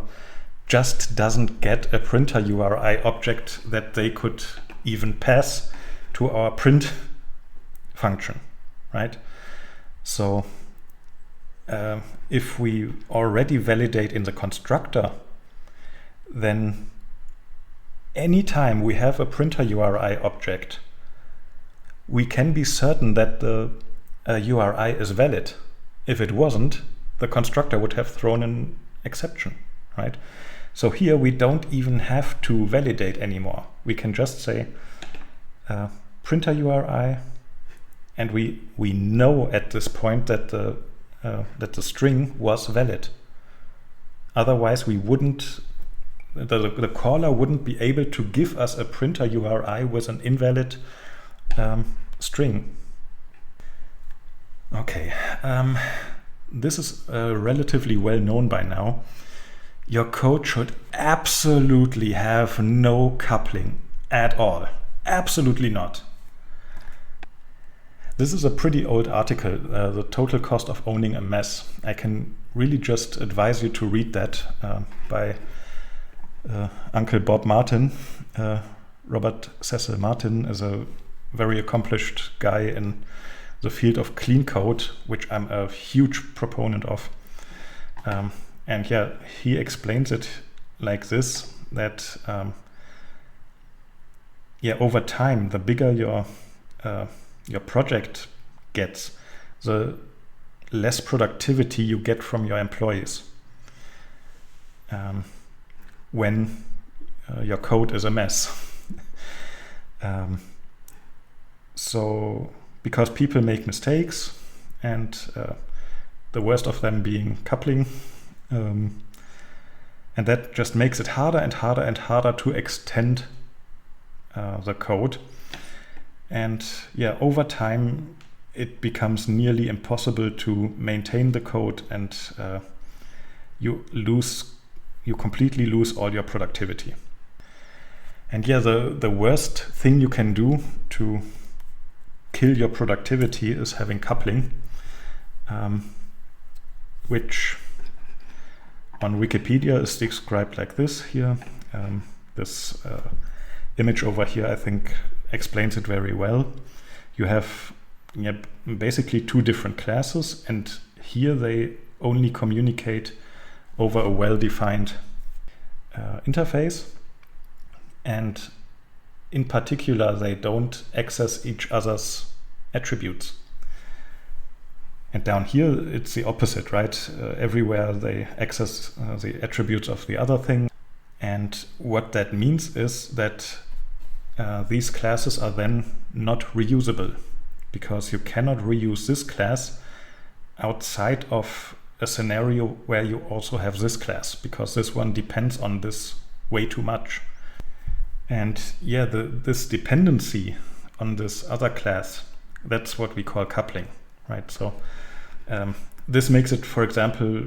just doesn't get a printer URI object that they could even pass to our print function, right? So if we already validate in the constructor, then anytime we have a printer URI object, we can be certain that the URI is valid. If it wasn't, the constructor would have thrown an exception, right? So here we don't even have to validate anymore. We can just say printer URI, and we know at this point that the string was valid. Otherwise, we wouldn't. The caller wouldn't be able to give us a printer URI with an invalid string. Okay, this is relatively well known by now. Your code should absolutely have no coupling at all. Absolutely not. This is a pretty old article, The Total Cost of Owning a Mess. I can really just advise you to read that by Uncle Bob Martin. Robert Cecil Martin is a very accomplished guy in the field of clean code, which I'm a huge proponent of. And yeah, he explains it like this, that over time, the bigger your project gets, the less productivity you get from your employees when your code is a mess. So because people make mistakes, and the worst of them being coupling, and that just makes it harder and harder and harder to extend the code. And over time it becomes nearly impossible to maintain the code, and you completely lose all your productivity. And the worst thing you can do to kill your productivity is having coupling, which on Wikipedia is described like this here. This image over here, I think, explains it very well. You have yeah, basically two different classes, and here they only communicate over a well-defined interface, and in particular they don't access each other's attributes. And down here it's the opposite, right? Everywhere they access the attributes of the other thing, and what that means is that these classes are then not reusable, because you cannot reuse this class outside of a scenario where you also have this class, because this one depends on this way too much. And yeah, this dependency on this other class, that's what we call coupling, right? So this makes it, for example,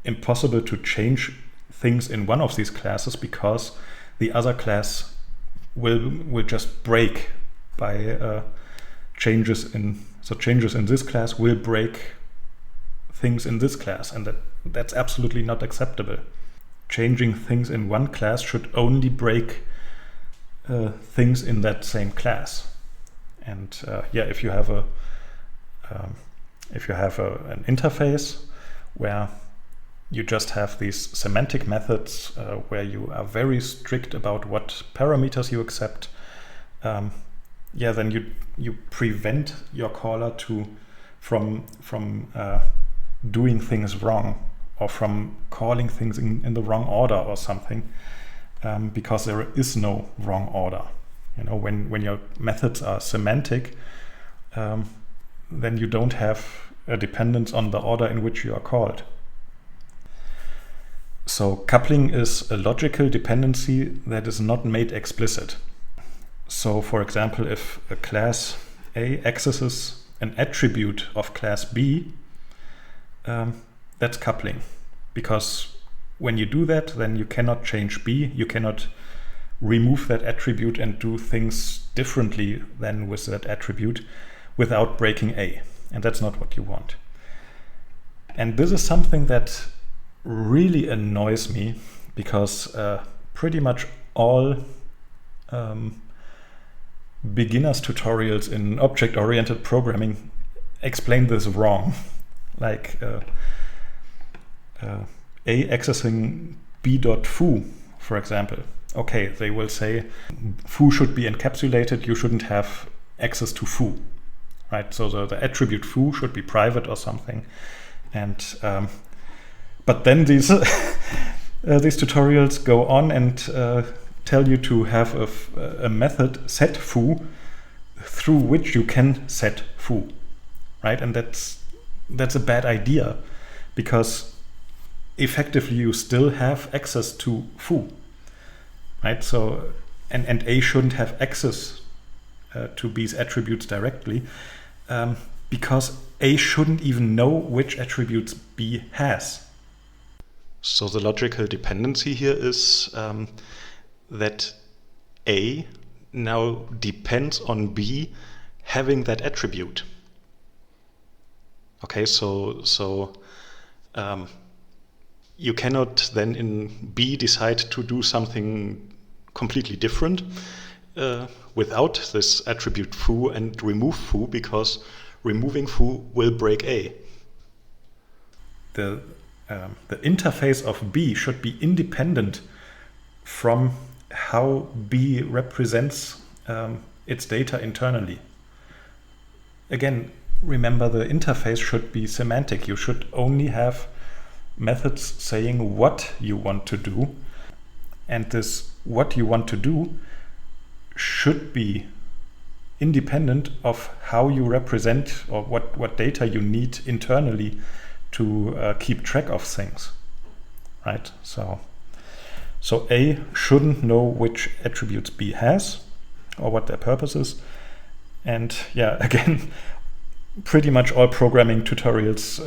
impossible to change things in one of these classes, because the other class will just break by changes in this class will break things in this class, and that's absolutely not acceptable. Changing things in one class should only break things in that same class. And yeah, if you have an interface where you just have these semantic methods where you are very strict about what parameters you accept, yeah, then you prevent your caller from doing things wrong, or from calling things in the wrong order or something, because there is no wrong order. You know, when your methods are semantic, then you don't have a dependence on the order in which you are called. So coupling is a logical dependency that is not made explicit. So for example, if a class A accesses an attribute of class B, that's coupling, because when you do that, then you cannot change B, you cannot remove that attribute and do things differently than with that attribute without breaking A, and that's not what you want. And this is something that really annoys me, because pretty much all beginners tutorials in object-oriented programming explain this wrong. Like A accessing B.foo, for example. Okay, they will say foo should be encapsulated, you shouldn't have access to foo, right? So the attribute foo should be private or something. And but then these these tutorials go on and tell you to have a method set foo through which you can set foo, right? And that's a bad idea, because effectively you still have access to foo, right? So and A shouldn't have access to B's attributes directly, because A shouldn't even know which attributes B has. So the logical dependency here is that A now depends on B having that attribute. Okay, so you cannot then in B decide to do something completely different without this attribute foo and remove foo, because removing foo will break A. The interface of B should be independent from how B represents its data internally. Again, remember, the interface should be semantic. You should only have methods saying what you want to do, and this what you want to do should be independent of how you represent or what data you need internally to keep track of things, right? So A shouldn't know which attributes B has or what their purpose is. And yeah, again, pretty much all programming tutorials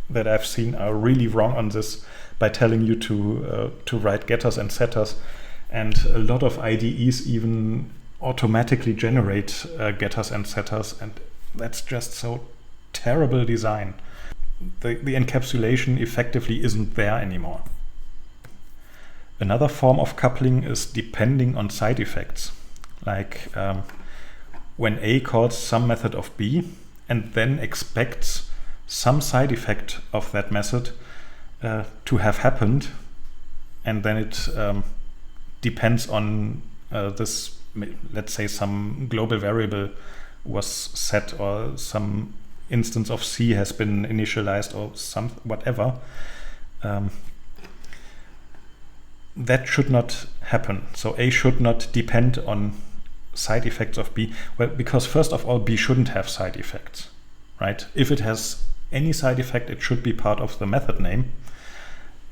that I've seen are really wrong on this, by telling you to write getters and setters. And a lot of IDEs even automatically generate getters and setters, and that's just so terrible design. The encapsulation effectively isn't there anymore. Another form of coupling is depending on side effects. Like when A calls some method of B and then expects some side effect of that method to have happened, and then it depends on this, let's say some global variable was set, or some instance of C has been initialized, or some whatever. That should not happen. So A should not depend on side effects of B. Well, because first of all, B shouldn't have side effects, right? If it has any side effect, it should be part of the method name.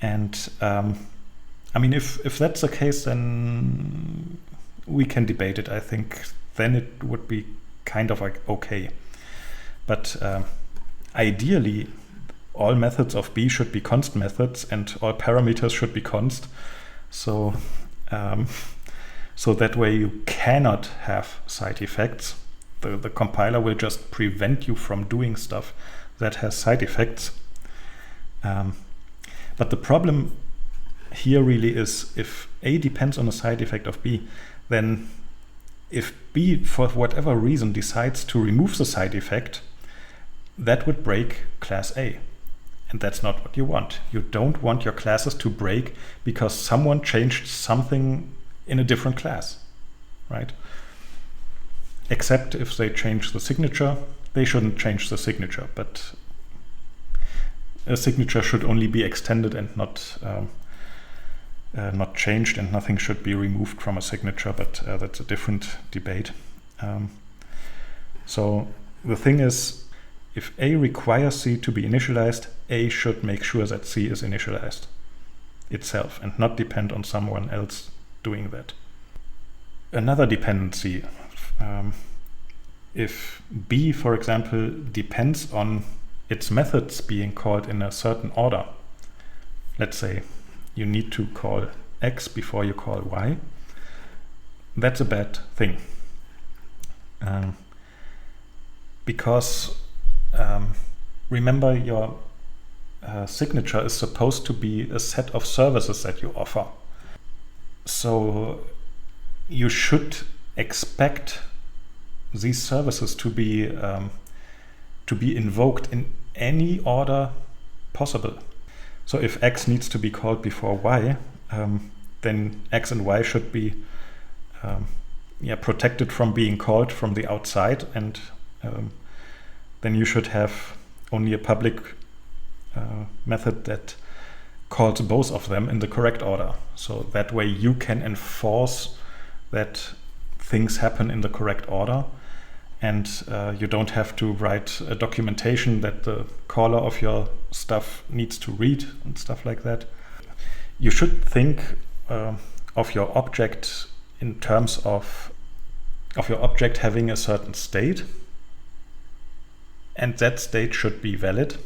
And I mean, if that's the case, then we can debate it. I think then it would be kind of like okay. But ideally, all methods of B should be const methods, and all parameters should be const. So so that way you cannot have side effects. The compiler will just prevent you from doing stuff that has side effects. But the problem here really is, if A depends on a side effect of B, then if B for whatever reason decides to remove the side effect, that would break class A. And that's not what you want. You don't want your classes to break because someone changed something in a different class, right? Except if they change the signature. They shouldn't change the signature, but a signature should only be extended and not changed, and nothing should be removed from a signature, but that's a different debate. So the thing is, if A requires C to be initialized, A should make sure that C is initialized itself and not depend on someone else doing that. Another dependency, if B, for example, depends on its methods being called in a certain order, let's say you need to call X before you call Y, that's a bad thing. Because remember, your signature is supposed to be a set of services that you offer. So you should expect these services to be invoked in any order possible. So if X needs to be called before Y, then X and Y should be protected from being called from the outside, and then you should have only a public method that calls both of them in the correct order. So that way you can enforce that things happen in the correct order, and you don't have to write a documentation that the caller of your stuff needs to read and stuff like that. You should think of your object in terms of your object having a certain state, and that state should be valid.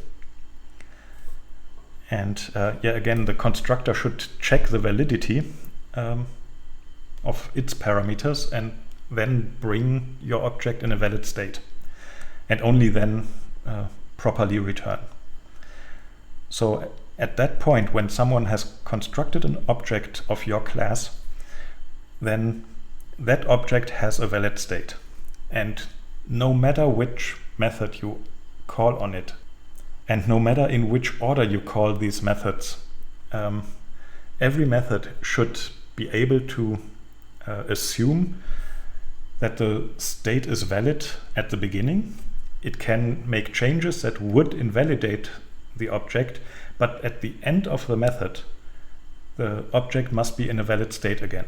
And again, the constructor should check the validity of its parameters and then bring your object in a valid state, and only then properly return. So at that point, when someone has constructed an object of your class, then that object has a valid state. And no matter which method you call on it, and no matter in which order you call these methods, every method should be able to assume that the state is valid at the beginning. It can make changes that would invalidate the object, but at the end of the method, the object must be in a valid state again.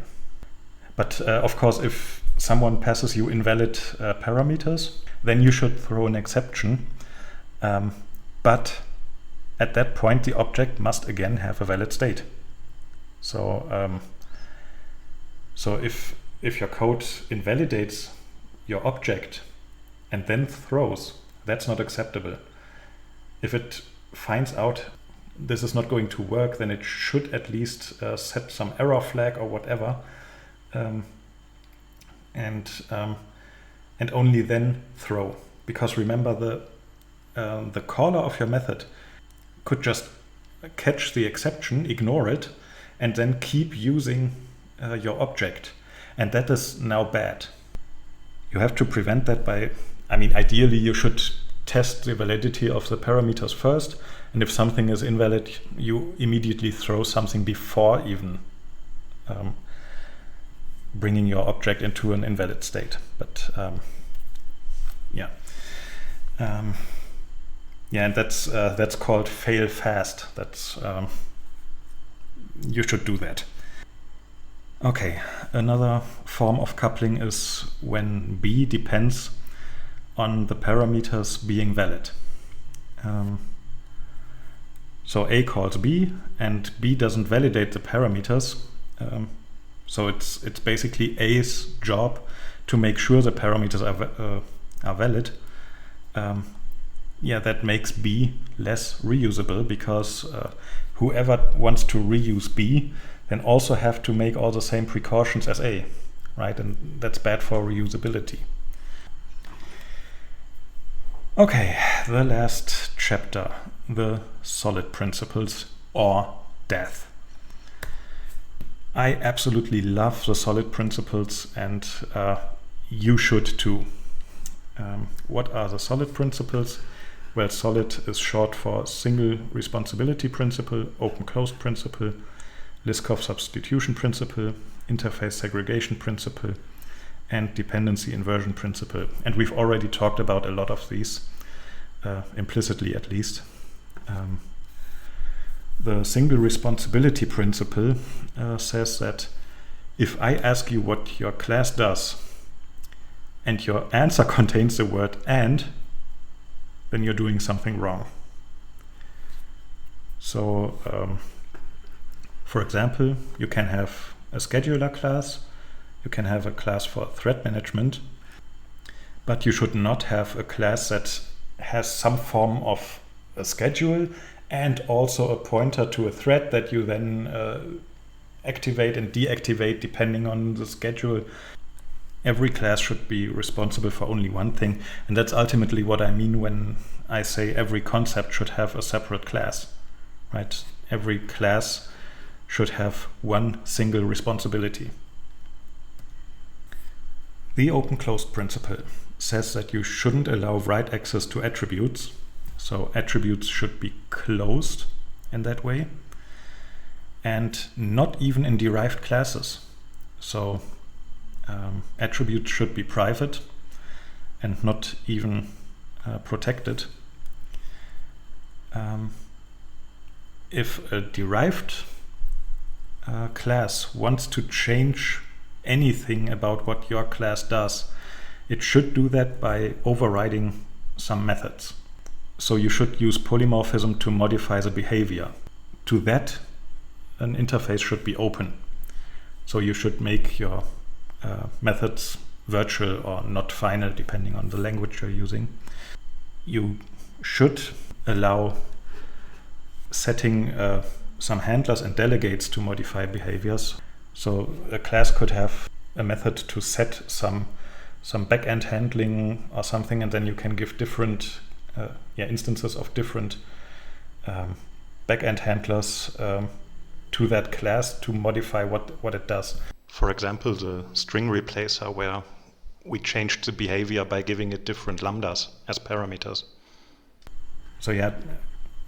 But of course, if someone passes you invalid parameters, then you should throw an exception. But at that point, the object must again have a valid state. So if your code invalidates your object and then throws, that's not acceptable. If it finds out this is not going to work, then it should at least set some error flag or whatever, and only then throw. Because remember, the caller of your method could just catch the exception, ignore it, and then keep using your object. And that is now bad. You have to prevent that by, ideally you should test the validity of the parameters first, and if something is invalid, you immediately throw something before even bringing your object into an invalid state. But and that's called fail fast. That's you should do that. Okay, another form of coupling is when B depends on the parameters being valid. So A calls B, and B doesn't validate the parameters. So it's basically A's job to make sure the parameters are valid. That makes B less reusable, because whoever wants to reuse B then also have to make all the same precautions as A, right? And that's bad for reusability. Okay, the last chapter, the solid principles, or death. I absolutely love the solid principles, and you should too. What are the solid principles? Well, solid is short for single responsibility principle, open-closed principle, Liskov substitution principle, interface segregation principle, and dependency inversion principle. And we've already talked about a lot of these, implicitly at least. The single responsibility principle says that if I ask you what your class does, and your answer contains the word "and", then you're doing something wrong. So, for example, you can have a scheduler class, you can have a class for thread management, but you should not have a class that has some form of a schedule and also a pointer to a thread that you then activate and deactivate depending on the schedule. Every class should be responsible for only one thing, and that's ultimately what I mean when I say every concept should have a separate class, right? Every class should have one single responsibility. The open-closed principle says that you shouldn't allow write access to attributes, so attributes should be closed in that way, and not even in derived classes. So attributes should be private and not even protected. If a derived class wants to change anything about what your class does, it should do that by overriding some methods. So you should use polymorphism to modify the behavior. To that, an interface should be open. So you should make your methods virtual or not final, depending on the language you're using. You should allow setting some handlers and delegates to modify behaviors. So a class could have a method to set some backend handling or something, and then you can give different instances of different backend handlers to that class to modify what it does. For example, the string replacer, where we changed the behavior by giving it different lambdas as parameters. So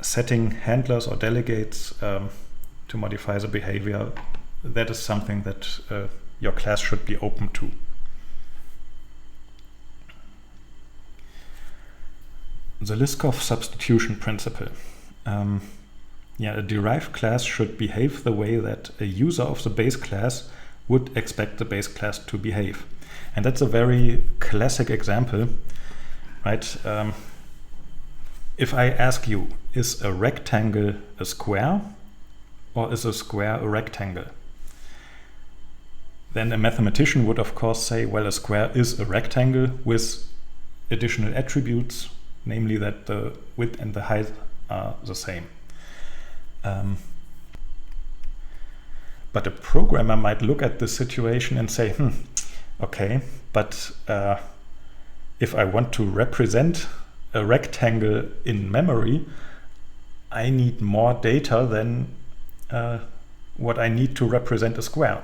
setting handlers or delegates to modify the behavior, that is something that your class should be open to. The Liskov substitution principle. A derived class should behave the way that a user of the base class would expect the base class to behave. And that's a very classic example, right? If I ask you, is a rectangle a square, or is a square a rectangle? Then a mathematician would of course say, well, a square is a rectangle with additional attributes, namely that the width and the height are the same. But a programmer might look at this situation and say, okay, but if I want to represent a rectangle in memory, I need more data than what I need to represent a square,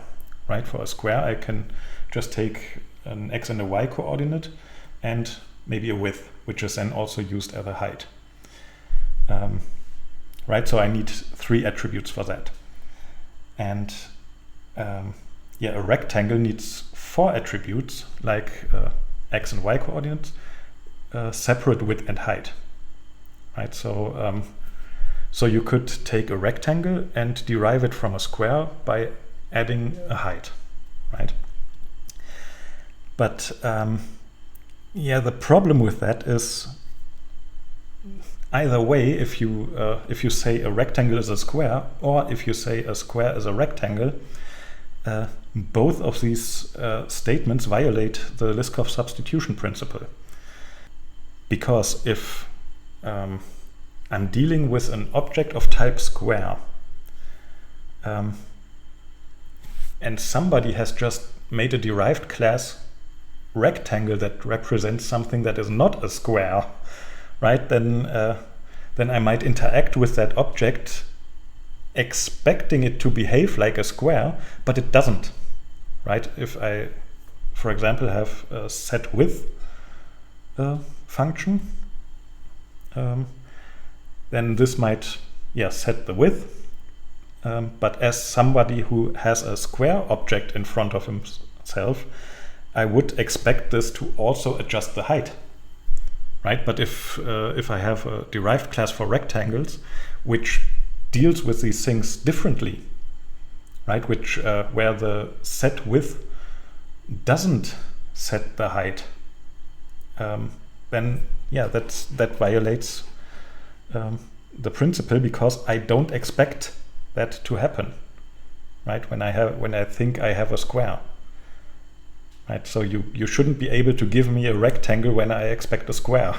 right? For a square, I can just take an x and a y coordinate, and maybe a width, which is then also used as a height. Right, so I need 3 attributes for that. And yeah, a rectangle needs 4 attributes, like x and y coordinates, separate width and height. Right, so so you could take a rectangle and derive it from a square by adding a height, right? But yeah, the problem with that is either way, if you say a rectangle is a square, or if you say a square is a rectangle, both of these statements violate the Liskov substitution principle. Because if I'm dealing with an object of type square, and somebody has just made a derived class rectangle that represents something that is not a square, right? Then I might interact with that object expecting it to behave like a square, but it doesn't, right? If I, for example, have a set width function, then this might, yeah, set the width. But as somebody who has a square object in front of himself, I would expect this to also adjust the height, right? But if I have a derived class for rectangles, which deals with these things differently, right? Which where the set width doesn't set the height, then yeah, that violates the principle, because I don't expect that to happen, right? When I think I have a square, right? So you shouldn't be able to give me a rectangle when I expect a square.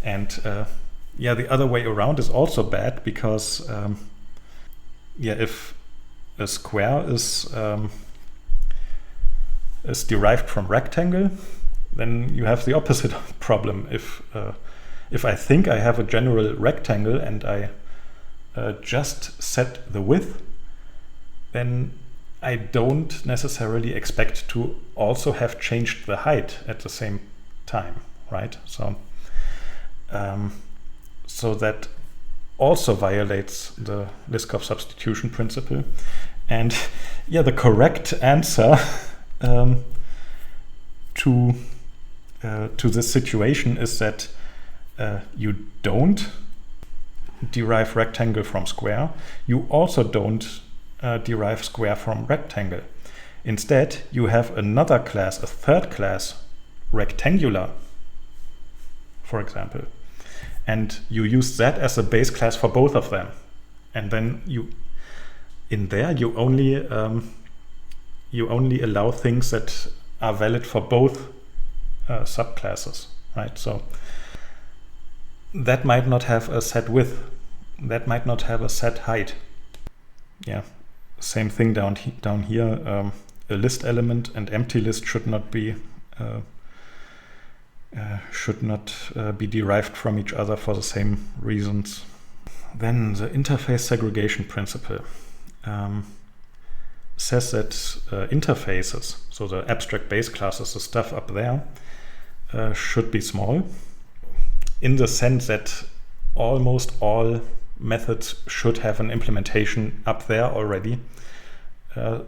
And yeah, the other way around is also bad, because yeah, if a square is derived from rectangle, then you have the opposite problem. If I think I have a general rectangle and I just set the width, then I don't necessarily expect to also have changed the height at the same time, right? So so that also violates the Liskov substitution principle. And yeah, the correct answer to this situation is that you don't derive rectangle from square. You also don't derive square from rectangle. Instead, you have another class, a third class, rectangular, for example. And you use that as a base class for both of them. And then you only allow things that are valid for both subclasses, right? So that might not have a set width, that might not have a set height. Yeah, same thing down here. A list element and empty list should not be derived from each other for the same reasons. Then the interface segregation principle says that interfaces, so the abstract base classes, the stuff up there, should be small, in the sense that almost all methods should have an implementation up there already,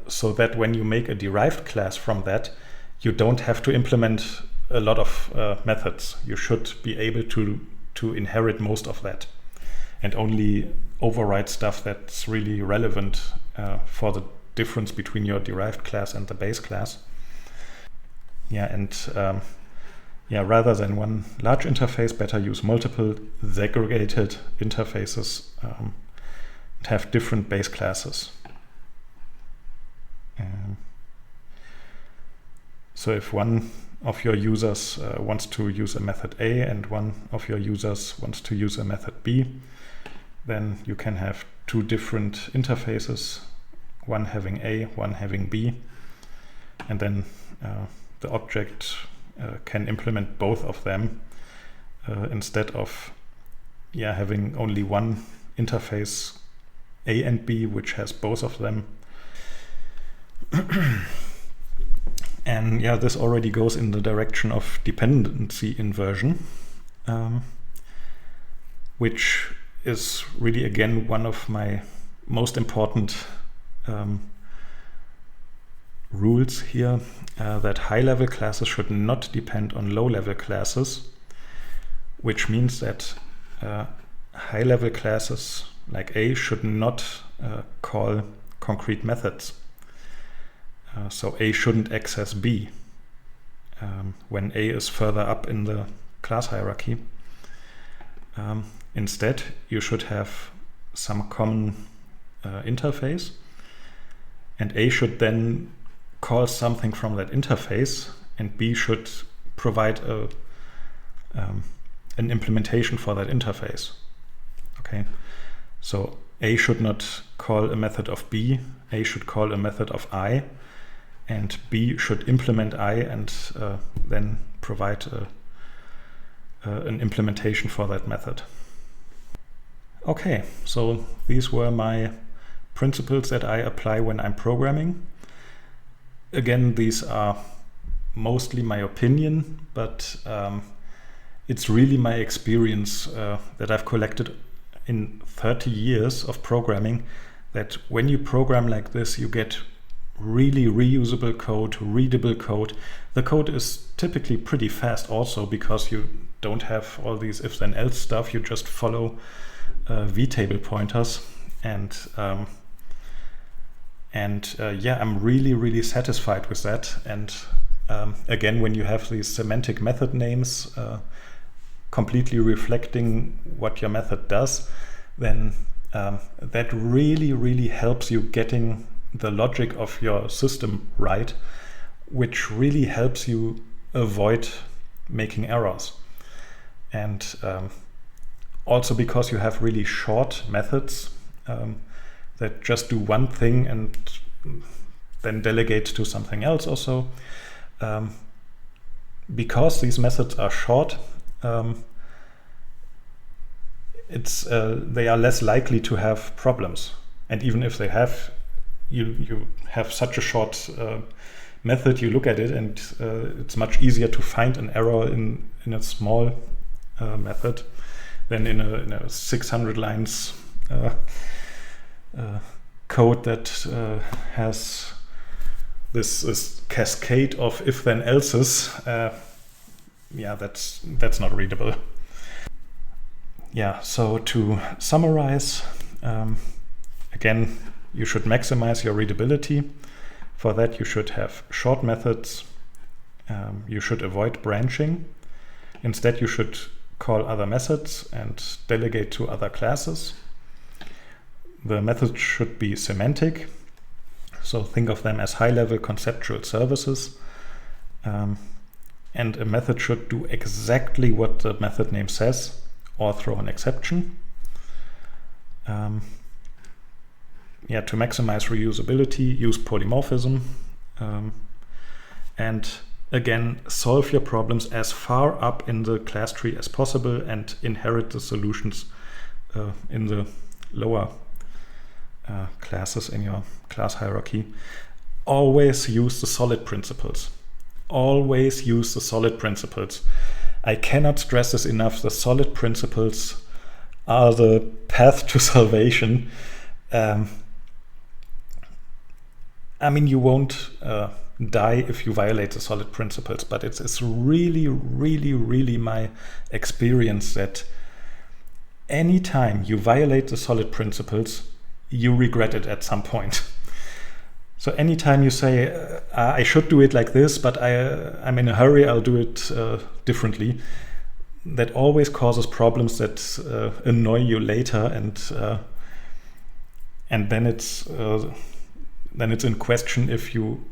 so that when you make a derived class from that, you don't have to implement a lot of methods. You should be able to inherit most of that and only override stuff that's really relevant for the difference between your derived class and the base class. Yeah, and yeah, rather than one large interface, better use multiple segregated interfaces and have different base classes. So if one of your users wants to use a method A and one of your users wants to use a method B, then you can have two different interfaces, one having A, one having B, and then the object can implement both of them instead of having only one interface, A and B, which has both of them. And yeah, this already goes in the direction of dependency inversion, which is really, again, one of my most important rules here, that high-level classes should not depend on low-level classes, which means that high-level classes like A should not call concrete methods. So A shouldn't access B when A is further up in the class hierarchy. Instead, you should have some common interface, and A should then call something from that interface, and B should provide an implementation for that interface. Okay, so A should not call a method of B, A should call a method of I, and B should implement I and then provide an implementation for that method. Okay, so these were my principles that I apply when I'm programming. Again, these are mostly my opinion, but it's really my experience that I've collected in 30 years of programming, that when you program like this, you get really reusable code, readable code. The code is typically pretty fast also, because you don't have all these if then else stuff. You just follow vtable pointers, and yeah, I'm really satisfied with that. And again, when you have these semantic method names completely reflecting what your method does, then that really helps you getting the logic of your system right, which really helps you avoid making errors. And also because you have really short methods that just do one thing and then delegate to something else also. Because these methods are short, they are less likely to have problems. And even if they have, you have such a short method, you look at it and it's much easier to find an error in a small method than in a 600 lines code that has this cascade of if then else's. Yeah, that's not readable. Yeah, so to summarize, again, you should maximize your readability. For that, you should have short methods. You should avoid branching. Instead, you should call other methods and delegate to other classes. The methods should be semantic. So think of them as high-level conceptual services. And a method should do exactly what the method name says, or throw an exception. Yeah, to maximize reusability, use polymorphism. And again, solve your problems as far up in the class tree as possible and inherit the solutions in the lower classes in your class hierarchy. Always use the solid principles. Always use the solid principles. I cannot stress this enough. The solid principles are the path to salvation. I mean, you won't die if you violate the solid principles, but it's really my experience that anytime you violate the solid principles, you regret it at some point. So anytime you say, I should do it like this, but I'm in a hurry, I'll do it differently, that always causes problems that annoy you later, and then it's in question if you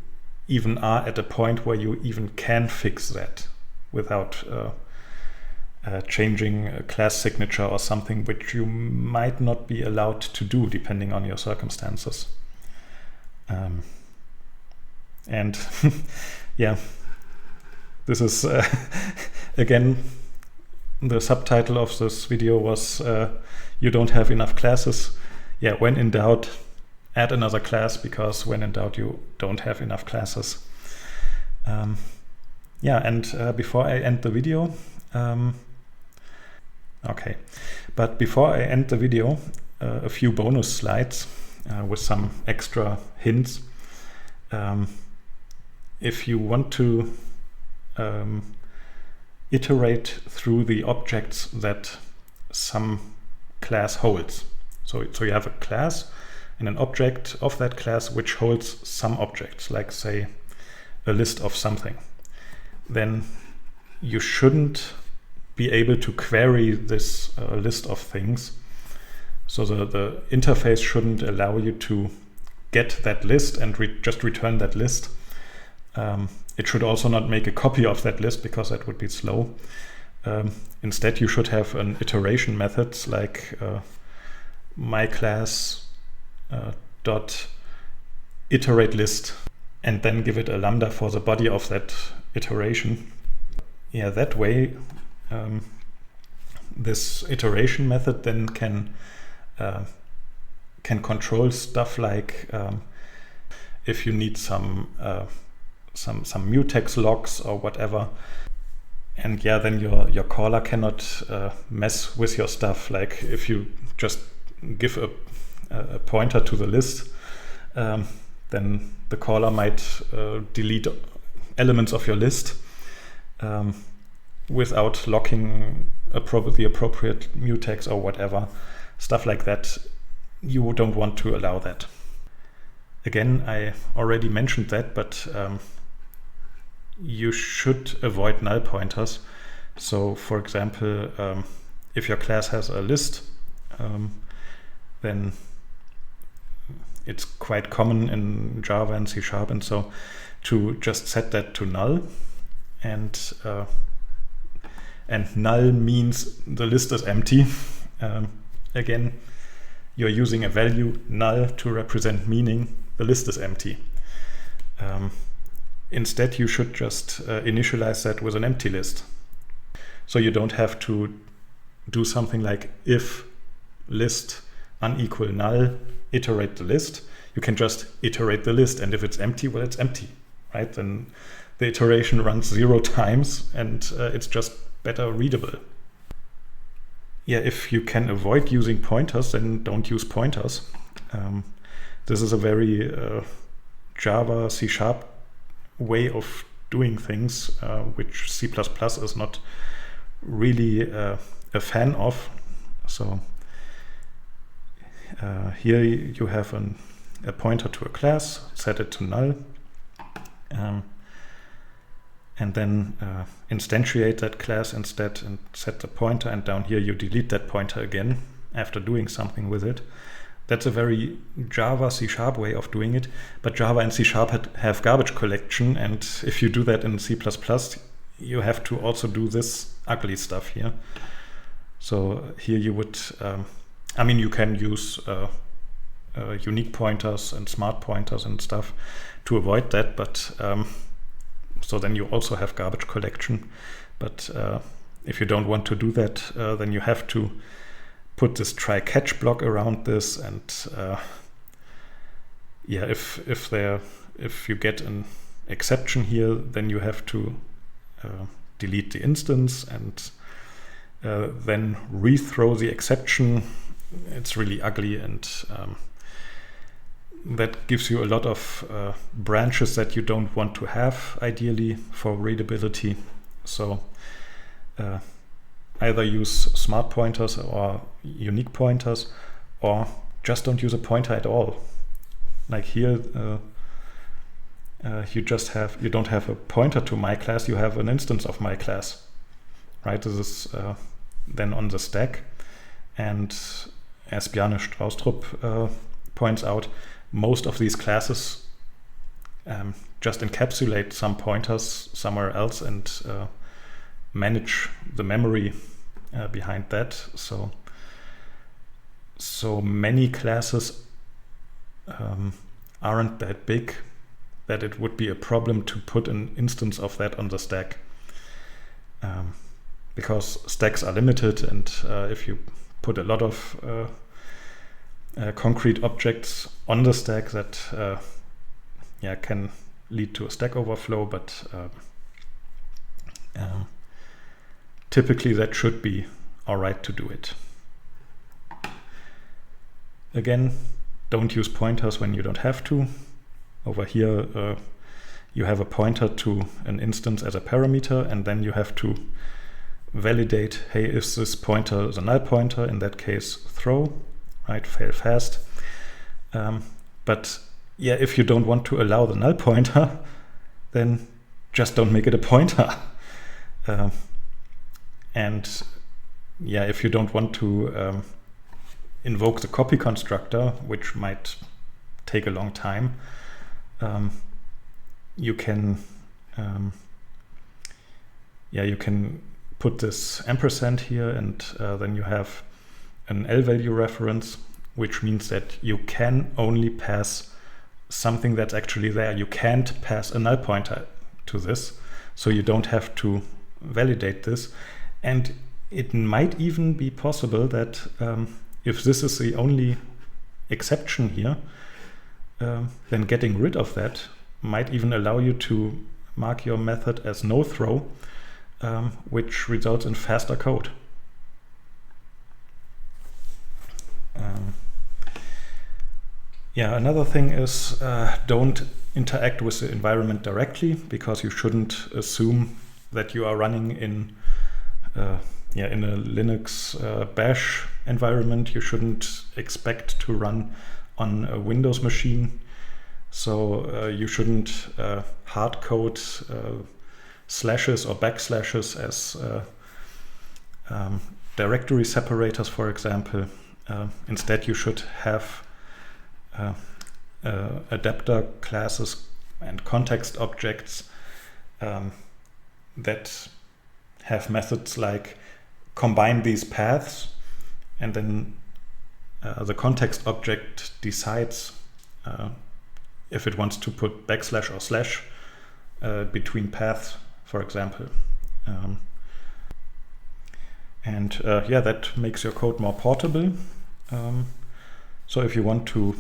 even are at a point where you even can fix that without changing a class signature or something which you might not be allowed to do depending on your circumstances. And yeah, this is again, the subtitle of this video was you don't have enough classes. Yeah, when in doubt, add another class, because when in doubt you don't have enough classes. Yeah, and before I end the video, okay, but before I end the video, a few bonus slides with some extra hints. If you want to iterate through the objects that some class holds. So you have a class and an object of that class which holds some objects, like say a list of something. Then you shouldn't be able to query this list of things. So the interface shouldn't allow you to get that list and just return that list. It should also not make a copy of that list because that would be slow. Instead, you should have an iteration methods like my class dot iterate list, and then give it a lambda for the body of that iteration. Yeah, that way this iteration method then can control stuff like if you need some mutex logs or whatever. And yeah, then your caller cannot mess with your stuff. Like if you just give a pointer to the list, then the caller might delete elements of your list without locking the appropriate mutex or whatever. Stuff like that, you don't want to allow that. Again, I already mentioned that, but you should avoid null pointers. So for example, if your class has a list, then it's quite common in Java and C# and so to just set that to null, and null means the list is empty. Again, you're using a value null to represent meaning the list is empty. Instead, you should just initialize that with an empty list. So you don't have to do something like if list unequal null, iterate the list. You can just iterate the list, and if it's empty, well, it's empty, right? Then the iteration runs 0 times, and it's just better readable. Yeah, if you can avoid using pointers, then don't use pointers. This is a very Java, C# way of doing things, which C++ is not really a fan of. So here you have a pointer to a class, set it to null, and then instantiate that class instead and set the pointer, and down here you delete that pointer again after doing something with it. That's a very Java, C# way of doing it, but Java and C# have garbage collection, and if you do that in C++, you have to also do this ugly stuff here. So here you would, you can use unique pointers and smart pointers and stuff to avoid that, but so then you also have garbage collection. But if you don't want to do that, then you have to put this try catch block around this, and yeah, if you get an exception here, then you have to delete the instance and then rethrow the exception. It's really ugly, and that gives you a lot of branches that you don't want to have ideally for readability. So either use smart pointers or unique pointers, or just don't use a pointer at all. Like here, you don't have a pointer to my class, you have an instance of my class, right? This is then on the stack, and as Bjarne Straustrup points out, most of these classes just encapsulate some pointers somewhere else and manage the memory behind that. So many classes aren't that big that it would be a problem to put an instance of that on the stack, because stacks are limited, and if you put a lot of concrete objects on the stack, that can lead to a Stack Overflow, but typically that should be all right to do it. Again, don't use pointers when you don't have to. Over here, you have a pointer to an instance as a parameter, and then you have to validate, hey, is this pointer the null pointer? In that case, throw, right? Fail fast. But yeah, if you don't want to allow the null pointer, then just don't make it a pointer. And yeah, if you don't want to invoke the copy constructor, which might take a long time, you can put this ampersand here, and then you have an L value reference, which means that you can only pass something that's actually there. You can't pass a null pointer to this, so you don't have to validate this. And it might even be possible that if this is the only exception here, then getting rid of that might even allow you to mark your method as no throw, which results in faster code. Yeah, another thing is don't interact with the environment directly, because you shouldn't assume that you are running in a Linux bash environment. You shouldn't expect to run on a Windows machine. So you shouldn't hard code slashes or backslashes as directory separators, for example. Instead, you should have adapter classes and context objects that have methods like combine these paths, and then the context object decides if it wants to put backslash or slash between paths, for example. Yeah, that makes your code more portable. So if you want to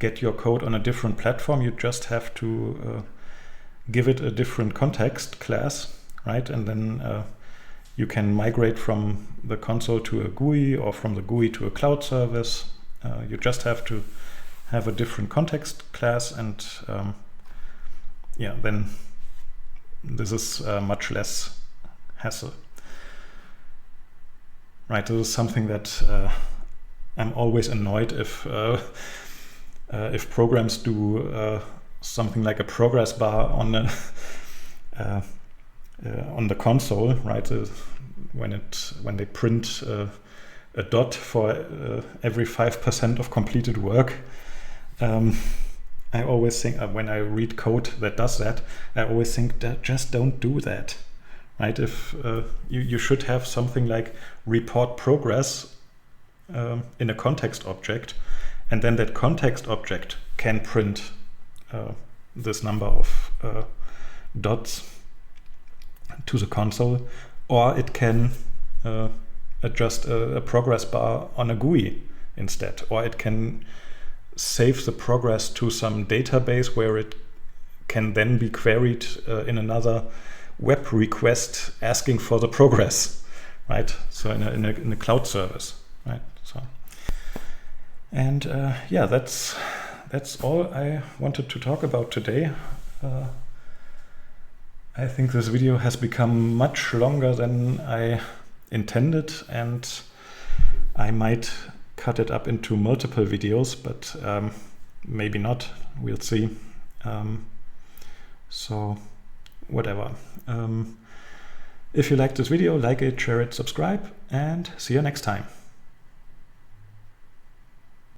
get your code on a different platform, you just have to give it a different context class, right? And then you can migrate from the console to a GUI or from the GUI to a cloud service. You just have to have a different context class, and yeah, then this is much less hassle. Right, this is something that I'm always annoyed if programs do something like a progress bar on the console, right? When they print a dot for every 5% of completed work. I always think when I read code that does that, I always think that just don't do that, right? If you should have something like report progress in a context object, and then that context object can print this number of dots to the console, or it can adjust a progress bar on a GUI instead, or it can save the progress to some database where it can then be queried in another web request asking for the progress, right? So in a cloud service, right? So, and yeah, that's all I wanted to talk about today. I think this video has become much longer than I intended, and I might cut it up into multiple videos, but maybe not, we'll see. So whatever. If you liked this video, like it, share it, subscribe, and see you next time.